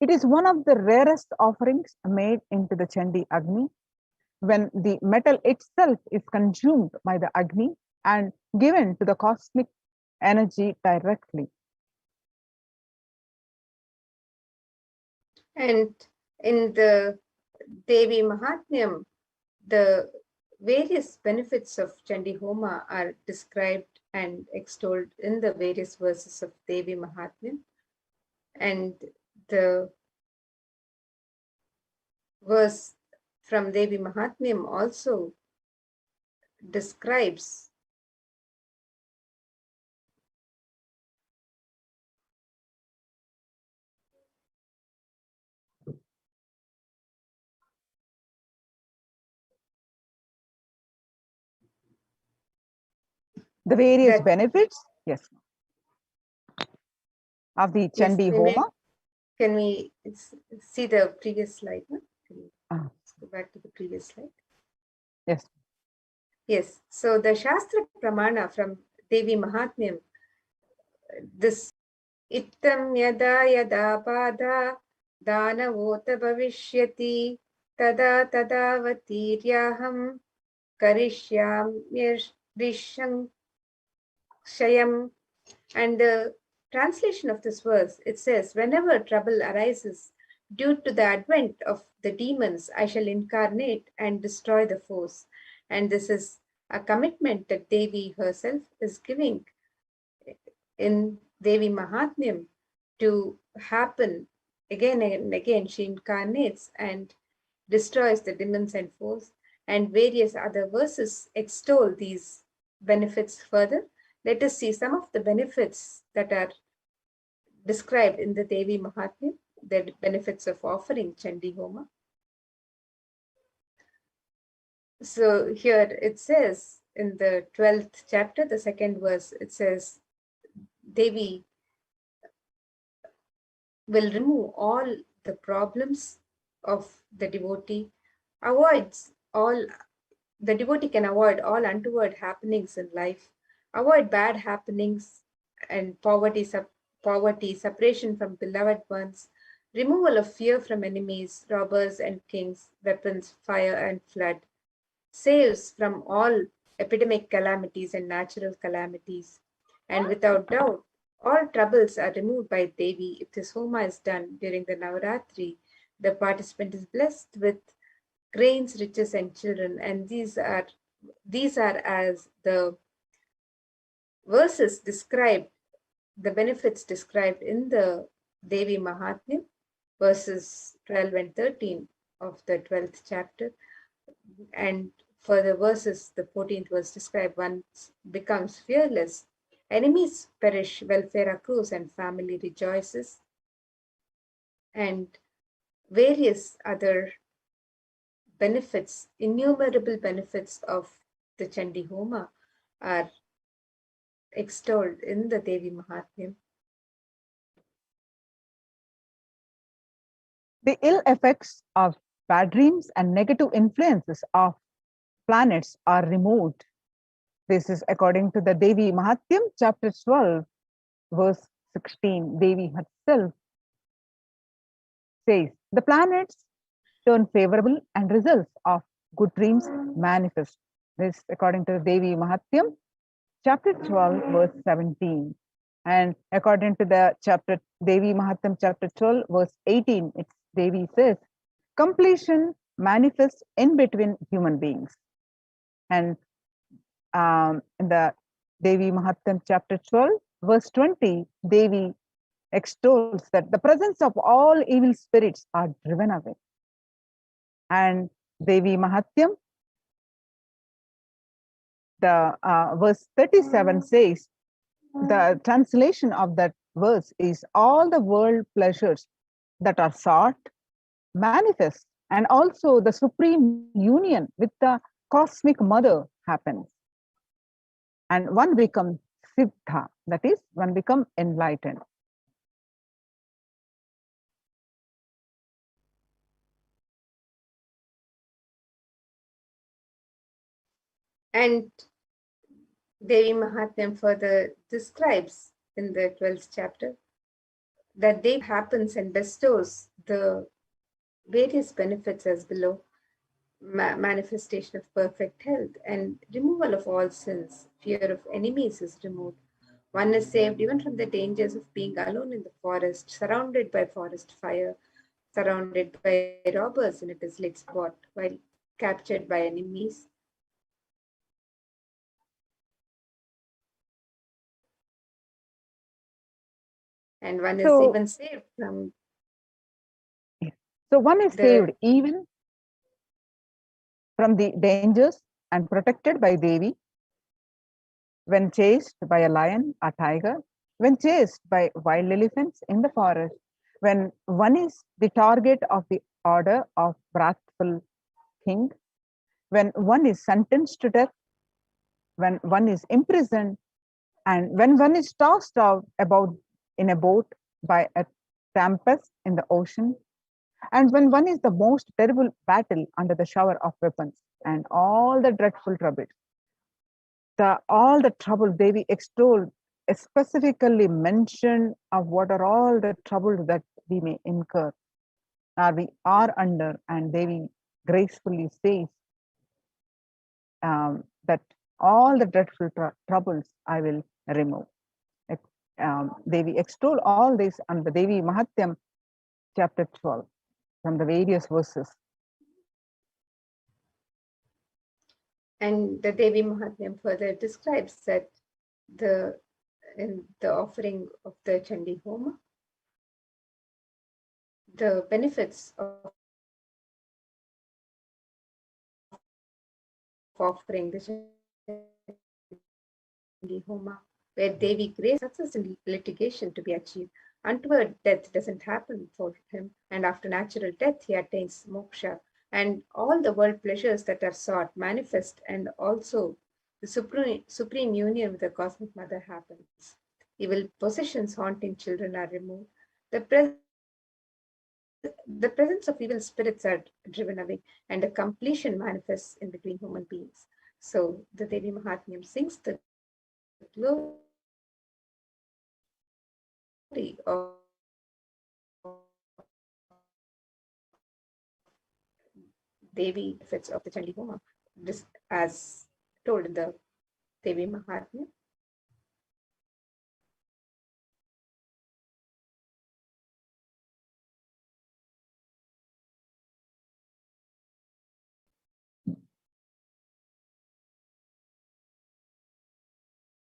It is one of the rarest offerings made into the Chandi Agni, when the metal itself is consumed by the Agni and given to the cosmic energy directly. And in the Devi Mahatmyam, the various benefits of Chandi Homa are described and extolled in the various verses of Devi Mahatmyam. And the verse from Devi Mahatmyam also describes The various that, benefits, yes, of the yes, Chandi Homa. can we see the previous slide? No? Can we go back to the previous slide? Yes. Yes. So the Shastra Pramana from Devi Mahatmyam, this Ittam yada yada pada danavota bhavishyati tada tadavatiryaham karishyamyarisham shayam. And the translation of this verse, it says, whenever trouble arises due to the advent of the demons, I shall incarnate and destroy the foes. And this is a commitment that Devi herself is giving in Devi Mahatmyam to happen again and again. She incarnates and destroys the demons and foes, and various other verses extol these benefits further. Let us see some of the benefits that are described in the Devi Mahatmya, the benefits of offering Chandi Homa. So here it says in the 12th chapter, the second verse, it says, Devi will remove all the problems of the devotee, the devotee can avoid all untoward happenings in life, avoid bad happenings and poverty, separation from beloved ones, removal of fear from enemies, robbers and kings, weapons, fire and flood, saves from all epidemic calamities and natural calamities. And without doubt, all troubles are removed by Devi if this Homa is done during the Navaratri. The participant is blessed with grains, riches, and children. And these are as the verses described, the benefits described in the Devi Mahatmya, verses 12 and 13 of the 12th chapter. And for the verses, the 14th verse described, one becomes fearless, enemies perish, welfare accrues, and family rejoices. And various other benefits, innumerable benefits of the Chandi Homa are extolled in the Devi Mahatmya. The ill effects of bad dreams and negative influences of planets are removed. This is according to the Devi Mahatmyam, chapter 12, verse 16. Devi herself says, the planets turn favorable and results of good dreams manifest. This according to the Devi Mahatmyam, chapter 12, verse 17. And according to the chapter Devi Mahatmyam, chapter 12, verse 18, it's Devi says, completion manifests in between human beings. And in the Devi Mahatmyam, chapter 12, verse 20, Devi extols that the presence of all evil spirits are driven away. And Devi Mahatmyam, the verse 37 says, the translation of that verse is all the world pleasures that are sought manifest, and also the supreme union with the cosmic mother happens. And one becomes siddha, that is, one becomes enlightened. And Devi Mahatmyam further describes in the 12th chapter that Devi happens and bestows the various benefits as below: manifestation of perfect health and removal of all sins. Fear of enemies is removed. One is saved even from the dangers of being alone in the forest, surrounded by forest fire, surrounded by robbers in a desolate spot, while captured by enemies. And one is So, even saved from so one is the saved even from the dangers and protected by Devi when chased by a lion or tiger, when chased by wild elephants in the forest, when one is the target of the order of wrathful king, when one is sentenced to death, when one is imprisoned, and when one is tossed out about in a boat by a tempest in the ocean, and when one is the most terrible battle under the shower of weapons and all the dreadful troubles. All the trouble Devi extolled specifically mentioned of what are all the troubles that we may incur or we are under, and Devi gracefully says that all the dreadful troubles I will remove. Devi extol all this on the Devi Mahatyam chapter 12 from the various verses. And the Devi Mahatmyam further describes that in the offering of the Chandi Homa, the benefits of offering the Chandi Homa, where Devi grace success in litigation to be achieved. Untoward death doesn't happen for him, and after natural death, he attains moksha. And all the world pleasures that are sought manifest, and also the supreme union with the cosmic mother happens. Evil possessions haunting children are removed. The presence of evil spirits are driven away, and a completion manifests in between human beings. So the Devi Mahatmyam sings the glory of Devi benefits of the Chandi Homa, this as told in the Devi Mahatmya.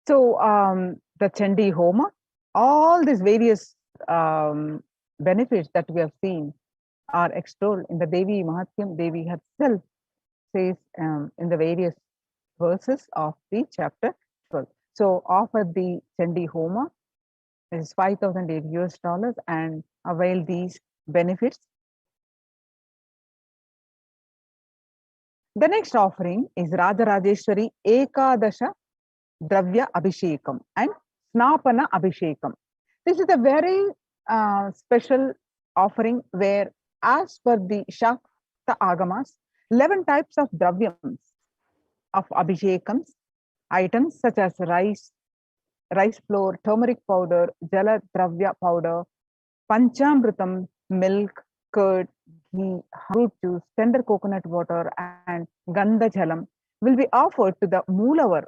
So the Chandi Homa, all these various benefits that we have seen are extolled in the Devi Mahatyam. Devi herself says in the various verses of the chapter 12. So offer the Chandi Homa, it is $5,008 US, and avail these benefits. The next offering is Rajarajeshwari Ekadasha Dravya Abhishekam and Snapana Abhishekam. This is a very special offering where, as per the Shakta Agamas, 11 types of dravyams of Abhishekams, items such as rice flour, turmeric powder, jala dravya powder, panchamritam, milk, curd, ghee, fruit juice, tender coconut water, and gandha jalam will be offered to the Moolavar,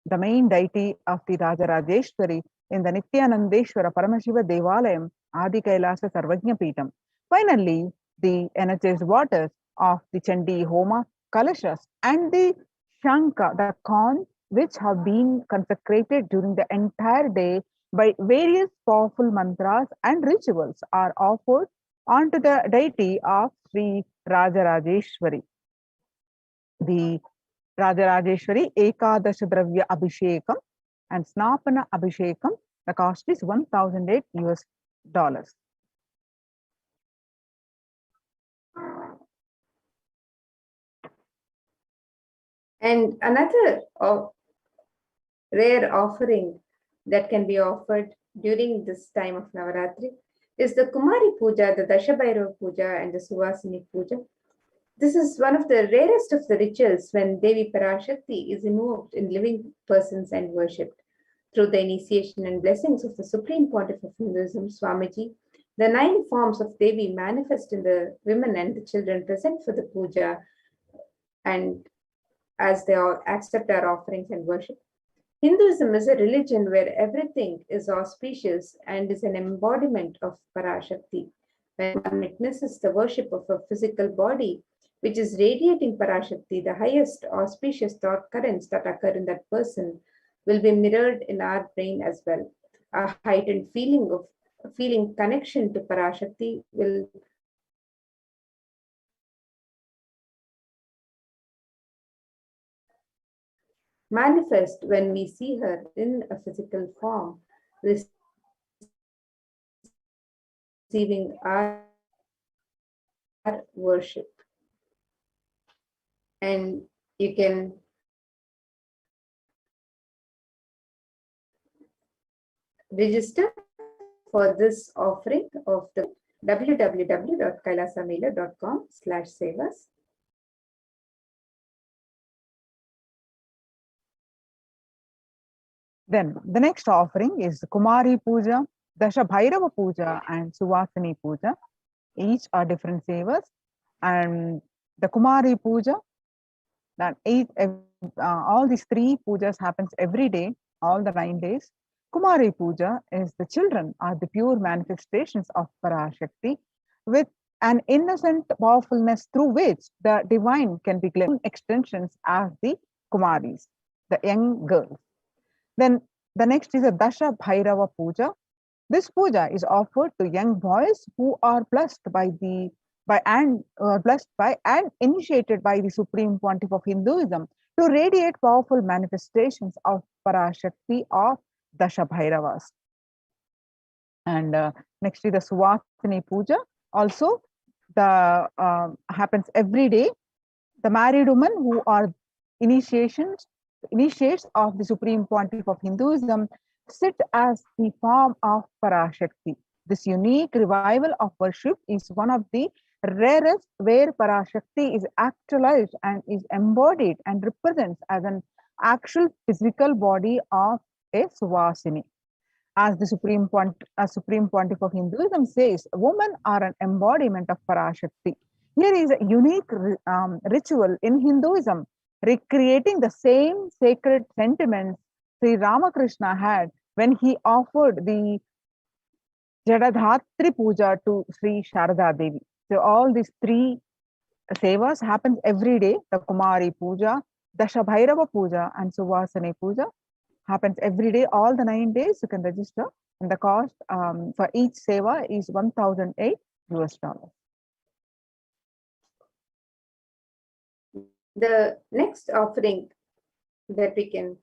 the main deity of the Rajarajeshwari in the Nithyanandeshwara Paramashiva Devalayam, Adi Kailasa'S Sarvajna Peetam. Finally, the energized waters of the Chandi Homa, Kalashas, and the Shanka, the corn, which have been consecrated during the entire day by various powerful mantras and rituals, are offered onto the deity of Sri Rajarajeshwari. The Rajarajeshwari Ekadasha Dravya Abhishekam and Snapana Abhishekam, the cost is $1,008 US. And another rare offering that can be offered during this time of Navaratri is the Kumari Puja, the Dashabhairava Puja, and the Suvasini Puja. This is one of the rarest of the rituals when Devi Parashakti is invoked in living persons and worshipped. Through the initiation and blessings of the Supreme Pontiff of Hinduism, Swamiji, the 9 forms of Devi manifest in the women and the children present for the puja, and as they all accept our offerings and worship. Hinduism is a religion where everything is auspicious and is an embodiment of Parashakti. When one witnesses the worship of a physical body, which is radiating Parashakti, the highest auspicious thought currents that occur in that person will be mirrored in our brain as well. A heightened feeling connection to Parashakti will manifest when we see her in a physical form, receiving our worship. And you can register for this offering of the www.kailasamela.com/sevas. Then the next offering is Kumari Puja, Dasha Bhairava Puja, and Suvasini Puja. Each are different sevas. And the Kumari Puja, that all these 3 pujas happens every day, all the 9 days. Kumari Puja is the children are the pure manifestations of Parashakti with an innocent powerfulness through which the divine can be glimpsed extensions as the Kumaris, the young girls. Then the next is a Dasha Bhairava Puja. This puja is offered to young boys who are blessed by and initiated by the Supreme Pontiff of Hinduism to radiate powerful manifestations of Parashakti of Dasha Bhairavas. And next is the Suvasini Puja. Also, the happens every day. The married women who are initiates of the Supreme Pontiff of Hinduism sit as the form of Parashakti. This unique revival of worship is one of the rarest where Parashakti is actualized and is embodied and represents as an actual physical body of a Suvasini. As the Supreme Pontiff of Hinduism says, women are an embodiment of Parashakti. Here is a unique ritual in Hinduism, recreating the same sacred sentiments Sri Ramakrishna had when he offered the Jadadhatri Puja to Sri Sharada Devi. So all these 3 sevas happens every day. The Kumari Puja, Dasha Bhairava Puja, and Suvasini Puja happens every day, all the 9 days. You can register, and the cost for each seva is $1,008. The next offering that we can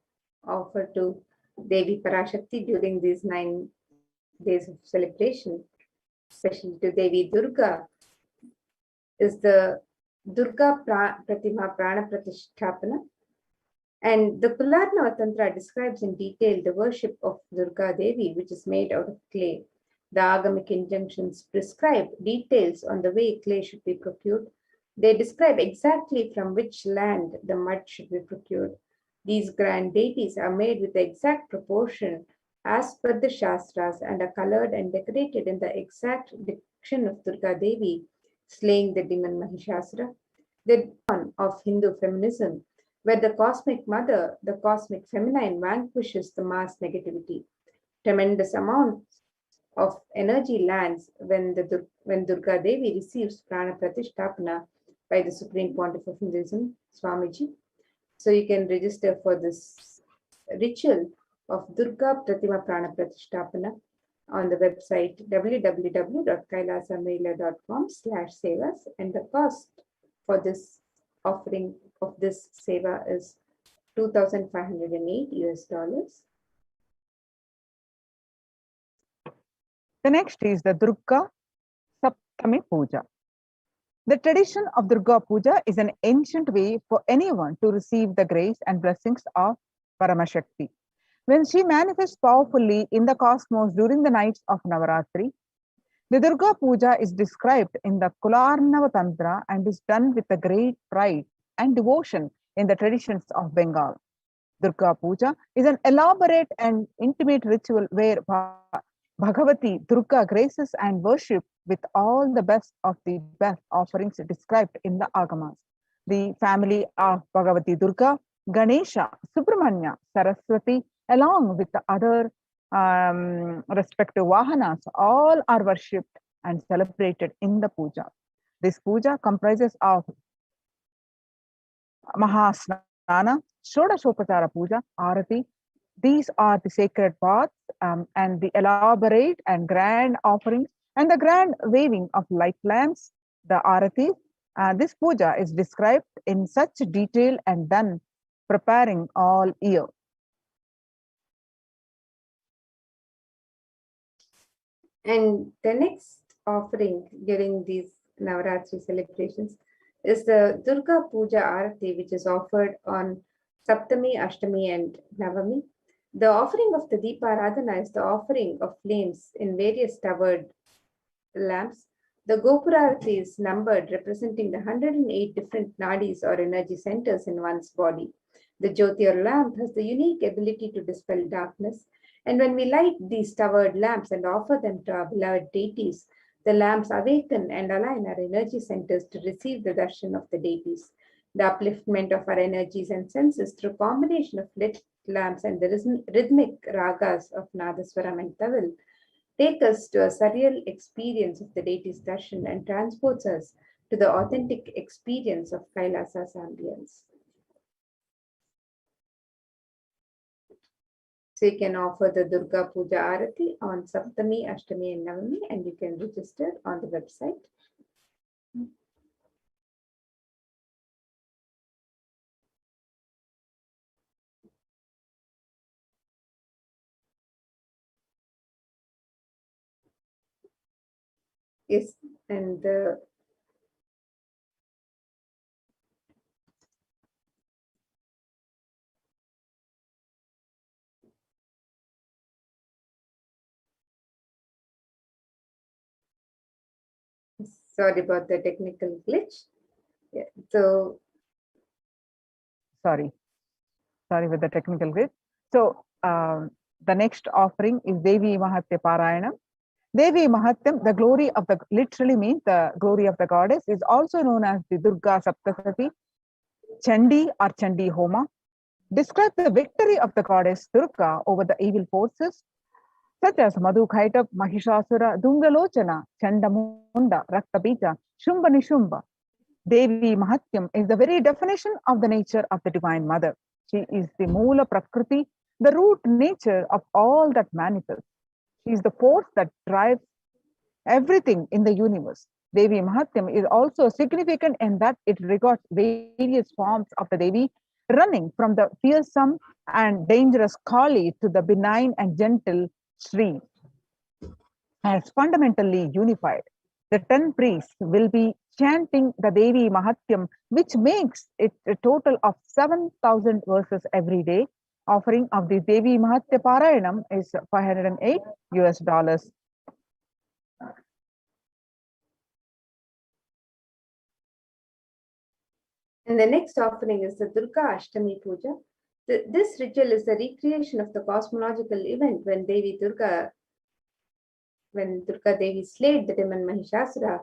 offer to Devi Parashakti during these 9 days of celebration, especially to Devi Durga, is the Durga Pratima Prana Pratishtapana. And the Kularnava Tantra describes in detail the worship of Durga Devi, which is made out of clay. The Agamic injunctions prescribe details on the way clay should be procured. They describe exactly from which land the mud should be procured. These grand deities are made with the exact proportion as per the Shastras and are colored and decorated in the exact depiction of Durga Devi slaying the demon Mahishasura. The dawn of Hindu feminism, where the cosmic mother, the cosmic feminine, vanquishes the mass negativity. Tremendous amounts of energy lands when Durga Devi receives Prana Pratishtapana by the Supreme Pontiff of Hinduism, Swamiji. So you can register for this ritual of Durga Pratima Prana Pratishtapana on the website www.kailasamela.com/sevas, and the cost for this offering of this seva is $2,508. The next is the Durga Saptami Puja. The tradition of Durga Puja is an ancient way for anyone to receive the grace and blessings of Paramashakti. When she manifests powerfully in the cosmos during the nights of Navaratri, The Durga Puja is described in the Kularnava Tantra and is done with a great pride and devotion in the traditions of Bengal. Durga Puja is an elaborate and intimate ritual where Bhagavati Durga graces and worship with all the best of the best offerings described in the Agamas. The family of Bhagavati Durga, Ganesha, Subramanya, Saraswati, along with the other respective Vahanas, all are worshipped and celebrated in the puja. This puja comprises of Mahasnana, Shodashopachara Puja, Arati. These are the sacred baths and the elaborate and grand offerings and the grand waving of light lamps, the Arati. This puja is described in such detail and done preparing all year. And the next offering during these Navaratri celebrations is the Durga Puja Arati, which is offered on Saptami, Ashtami, and Navami. The offering of the Deepa Aradhana is the offering of flames in various towered lamps. The Gopurarati is numbered, representing the 108 different nadis or energy centers in one's body. The Jyoti or lamp has the unique ability to dispel darkness. And when we light these towered lamps and offer them to our beloved deities, the lamps awaken and align our energy centers to receive the darshan of the deities. The upliftment of our energies and senses through combination of lit lamps and the rhythmic ragas of Nadaswaram and Tawil take us to a surreal experience of the deity's darshan and transports us to the authentic experience of Kailasa'S ambience. So you can offer the Durga Puja Arati on Saptami, Ashtami, and Navami, and you can register on the website. Yes, and sorry about the technical glitch. Yeah, so Sorry with the technical glitch. So the next offering is Devi Mahatya Parayana. Devi Mahatyam, the glory of the, literally means the glory of the goddess, is also known as the Durga Saptasati, Chandi or Chandi Homa. Describe the victory of the goddess Durga over the evil forces such as Madhukaitap, Mahishasura, Dungalochana, Chandamunda, Raktabija, Shumba Nishumba. Devi Mahatyam is the very definition of the nature of the Divine Mother. She is the Moola Prakriti, the root nature of all that manifests. She is the force that drives everything in the universe. Devi Mahatyam is also significant in that it regards various forms of the Devi running from the fearsome and dangerous Kali to the benign and gentle Sri as fundamentally unified. The 10 priests will be chanting the Devi Mahatyam, which makes it a total of 7,000 verses every day. Offering of the Devi Mahatya Parayanam is $508. And the next offering is the Durga Ashtami Puja. This ritual is the recreation of the cosmological event when Durga Devi slayed the demon Mahishasura.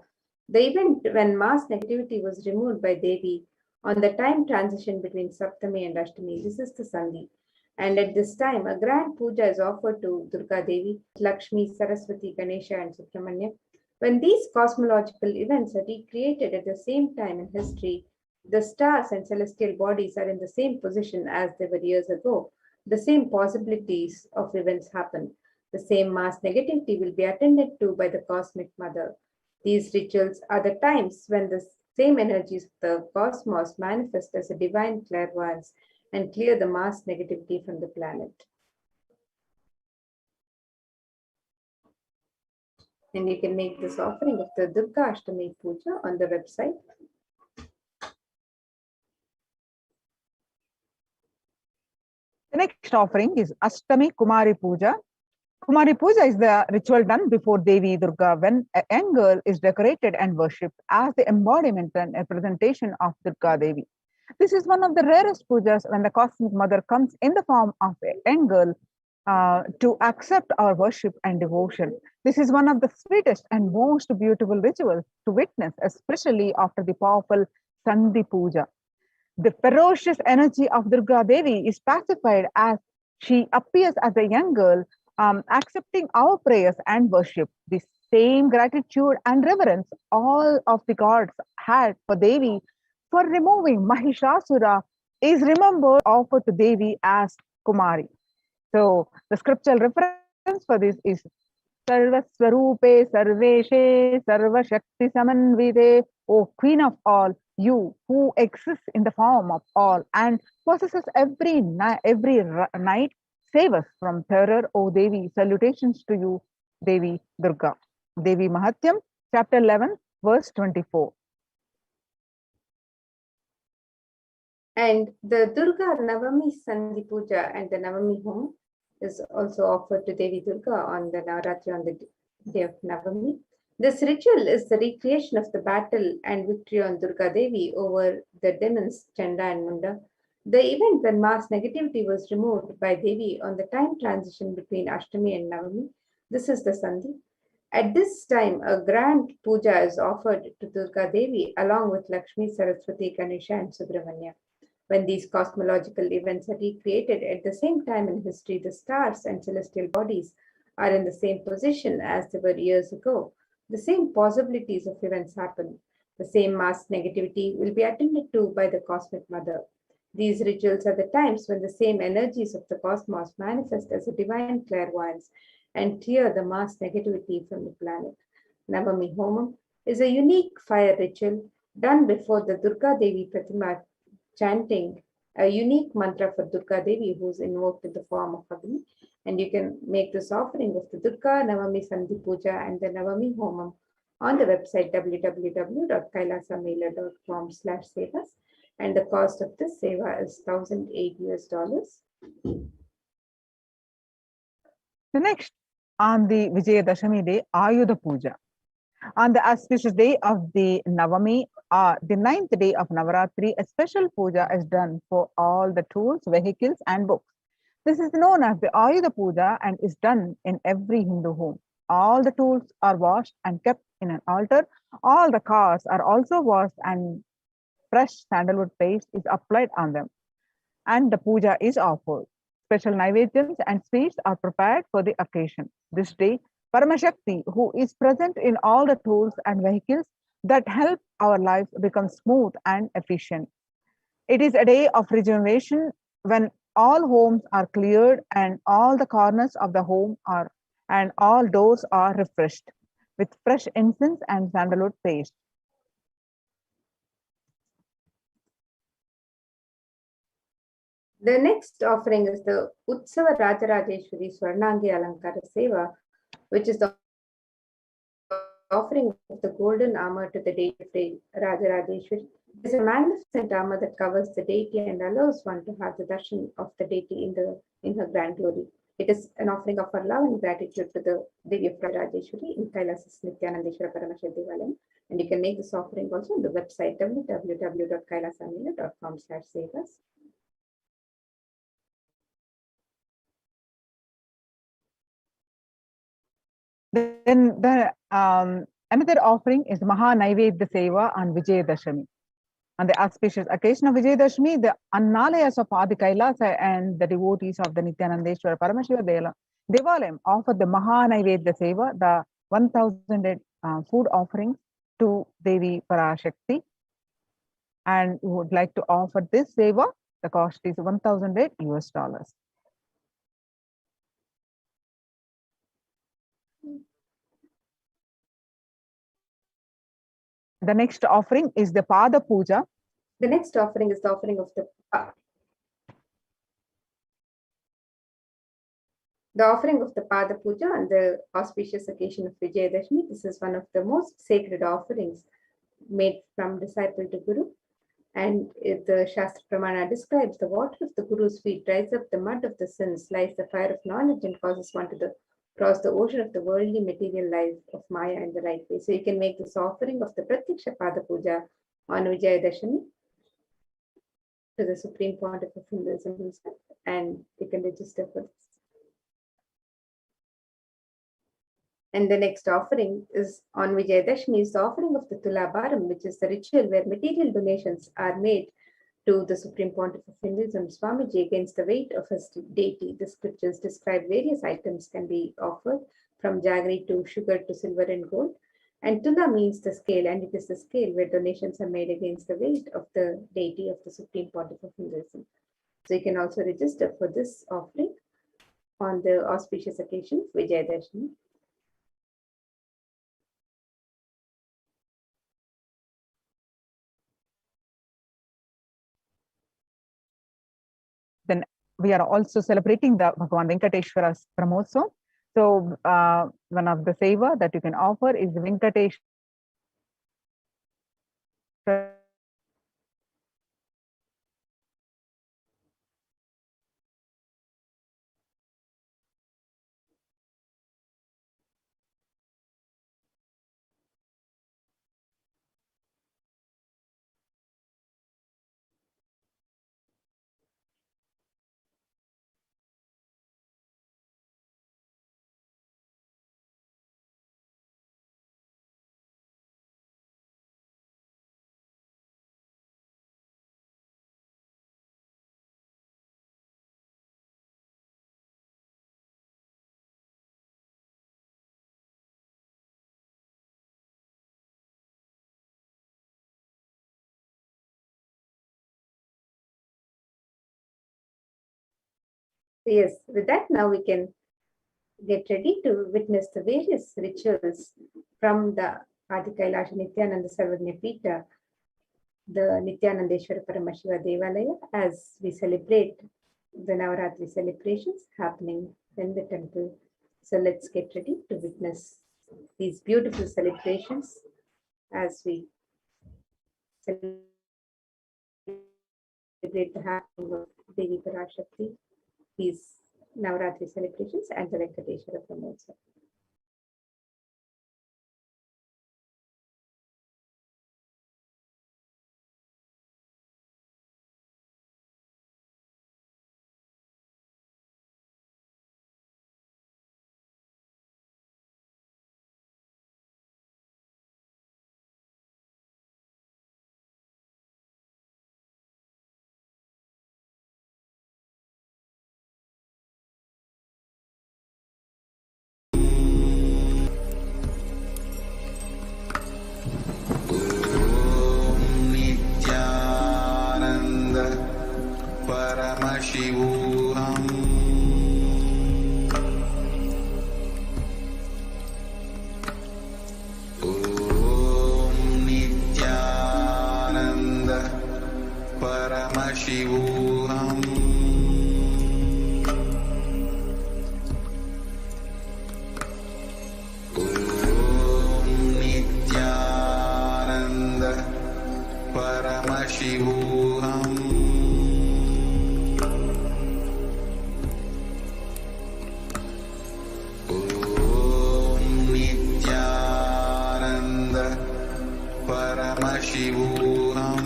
The event when mass negativity was removed by Devi on the time transition between Saptami and Ashtami. This is the Sandhi. And at this time, a grand puja is offered to Durga Devi, Lakshmi, Saraswati, Ganesha, and Subramanya. When these cosmological events are recreated at the same time in history, the stars and celestial bodies are in the same position as they were years ago. The same possibilities of events happen. The same mass negativity will be attended to by the cosmic mother. These rituals are the times when the same energies of the cosmos manifest as a divine clairvoyance and clear the mass negativity from the planet. And you can make this offering of the Durga Ashtami Puja on the website. The next offering is Ashtami Kumari Puja. Kumari Puja is the ritual done before Devi Durga when a young girl is decorated and worshipped as the embodiment and representation of Durga Devi. This is one of the rarest pujas when the cosmic mother comes in the form of a young girl to accept our worship and devotion. This is one of the sweetest and most beautiful rituals to witness, especially after the powerful Sandhi Puja. The ferocious energy of Durga Devi is pacified as she appears as a young girl, accepting our prayers and worship. The same gratitude and reverence all of the gods had for Devi for removing Mahishasura is remembered offered to Devi as Kumari. So the scriptural reference for this is Sarvaswarupe Sarveshe Sarvashakti Samanvide, O Queen of all, you who exists in the form of all and possesses every night, save us from terror, O Devi. Salutations to you, Devi Durga. Devi Mahatyam, chapter 11, verse 24. And the Durga Navami Sandhi Puja and the Navami Home is also offered to Devi Durga on the Navaratri on the day of Navami. This ritual is the recreation of the battle and victory on Durga Devi over the demons Chanda and Munda. The event when mass negativity was removed by Devi on the time transition between Ashtami and Navami. This is the Sandhi. At this time, a grand puja is offered to Durga Devi along with Lakshmi, Saraswati, Ganesha, and Subramanya. When these cosmological events are recreated at the same time in history, the stars and celestial bodies are in the same position as they were years ago. The same possibilities of events happen. The same mass negativity will be attended to by the cosmic mother. These rituals are the times when the same energies of the cosmos manifest as a divine clairvoyance and clear the mass negativity from the planet. Navami Homam is a unique fire ritual done before the Durga Devi Pratima, chanting a unique mantra for Durga Devi who is invoked in the form of Agni. And you can make this offering of the Durga Navami Sandhi Puja and the Navami Homam on the website www.kailasamaila.com/sevas. And the cost of this seva is $1,008. The next, on the Vijayadashami day, Ayudha Puja. On the auspicious day of the Navami, the 9th day of Navaratri, a special puja is done for all the tools, vehicles, and books. This is known as the Ayudha Puja and is done in every Hindu home. All the tools are washed and kept in an altar. All the cars are also washed and fresh sandalwood paste is applied on them. And the puja is offered. Special naivedyams and sweets are prepared for the occasion. This day, Paramashakti, who is present in all the tools and vehicles that help our lives become smooth and efficient. It is a day of rejuvenation when all homes are cleared and all the corners of the home are and all doors are refreshed with fresh incense and sandalwood paste. The next offering is the Utsava Rajarajeshwari Swarnangi Alankara Seva, which is the offering of the golden armor to the deity Rajarajeshwari. It is a magnificent armor that covers the deity and allows one to have the darshan of the deity in her grand glory. It is an offering of our love and gratitude to the Devi of Rajarajeshwari in Kailasa'S Nithyananda Paramashivam. And you can make this offering also on the website www.kailasa'S.com/sevas. Then another offering is Maha Naivedya Seva on Vijayadashami. On the auspicious occasion of Vijayadashami, the Annalayas of Adi Kailasa and the devotees of the Nithyanandeshwara Paramashiva Devalayam offer the Maha Naivedya Seva, the 1,000 food offerings to Devi Parashakti. And we would like to offer this Seva. The cost is $1,008. The next offering is the Pada Puja. The next offering is the offering of the Pada Puja on the auspicious occasion of Vijayadashami. This is one of the most sacred offerings made from disciple to Guru. And the Shastra Pramana describes the water of the Guru's feet dries up the mud of the sins, lights the fire of knowledge, and causes one to the cross the ocean of the worldly material life of Maya in the right way. So you can make this offering of the Pratyaksha Pada Puja on Vijayadashami to the Supreme Pontiff of Hinduism himself, and you can register for this. And the next offering is on Vijayadashami is the offering of the Tulabharam, which is the ritual where material donations are made to the Supreme Pontiff of Hinduism, Swamiji, against the weight of his deity. The scriptures describe various items can be offered, from jaggery to sugar to silver and gold. And Tula means the scale, and it is the scale where donations are made against the weight of the deity of the Supreme Pontiff of Hinduism. So you can also register for this offering on the auspicious occasion of Vijayadashami. Then we are also celebrating the Bhagavan Venkateshwara's Brahmotsavam. So one of the seva that you can offer is Venkateshwara Yes, with that now we can get ready to witness the various rituals from the Adi Kailasha Nithyananda Sarvagnya Pita, the Nithyanandeshwara Paramashiva Devalaya, as we celebrate the Navaratri celebrations happening in the temple. So let's get ready to witness these beautiful celebrations as we celebrate the happening of Devi Parashakti, these Navaratri celebrations, and the Venkateshwara Brahmotsavam. Nithyananda Paramashivoham. Om Nithyananda Paramashivoham. Paramashivoham. Om Nithyananda Paramashivoham.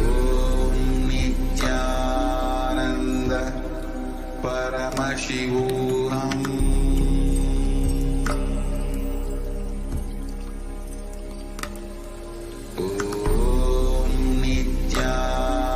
Om Nithyananda Paramashivoham.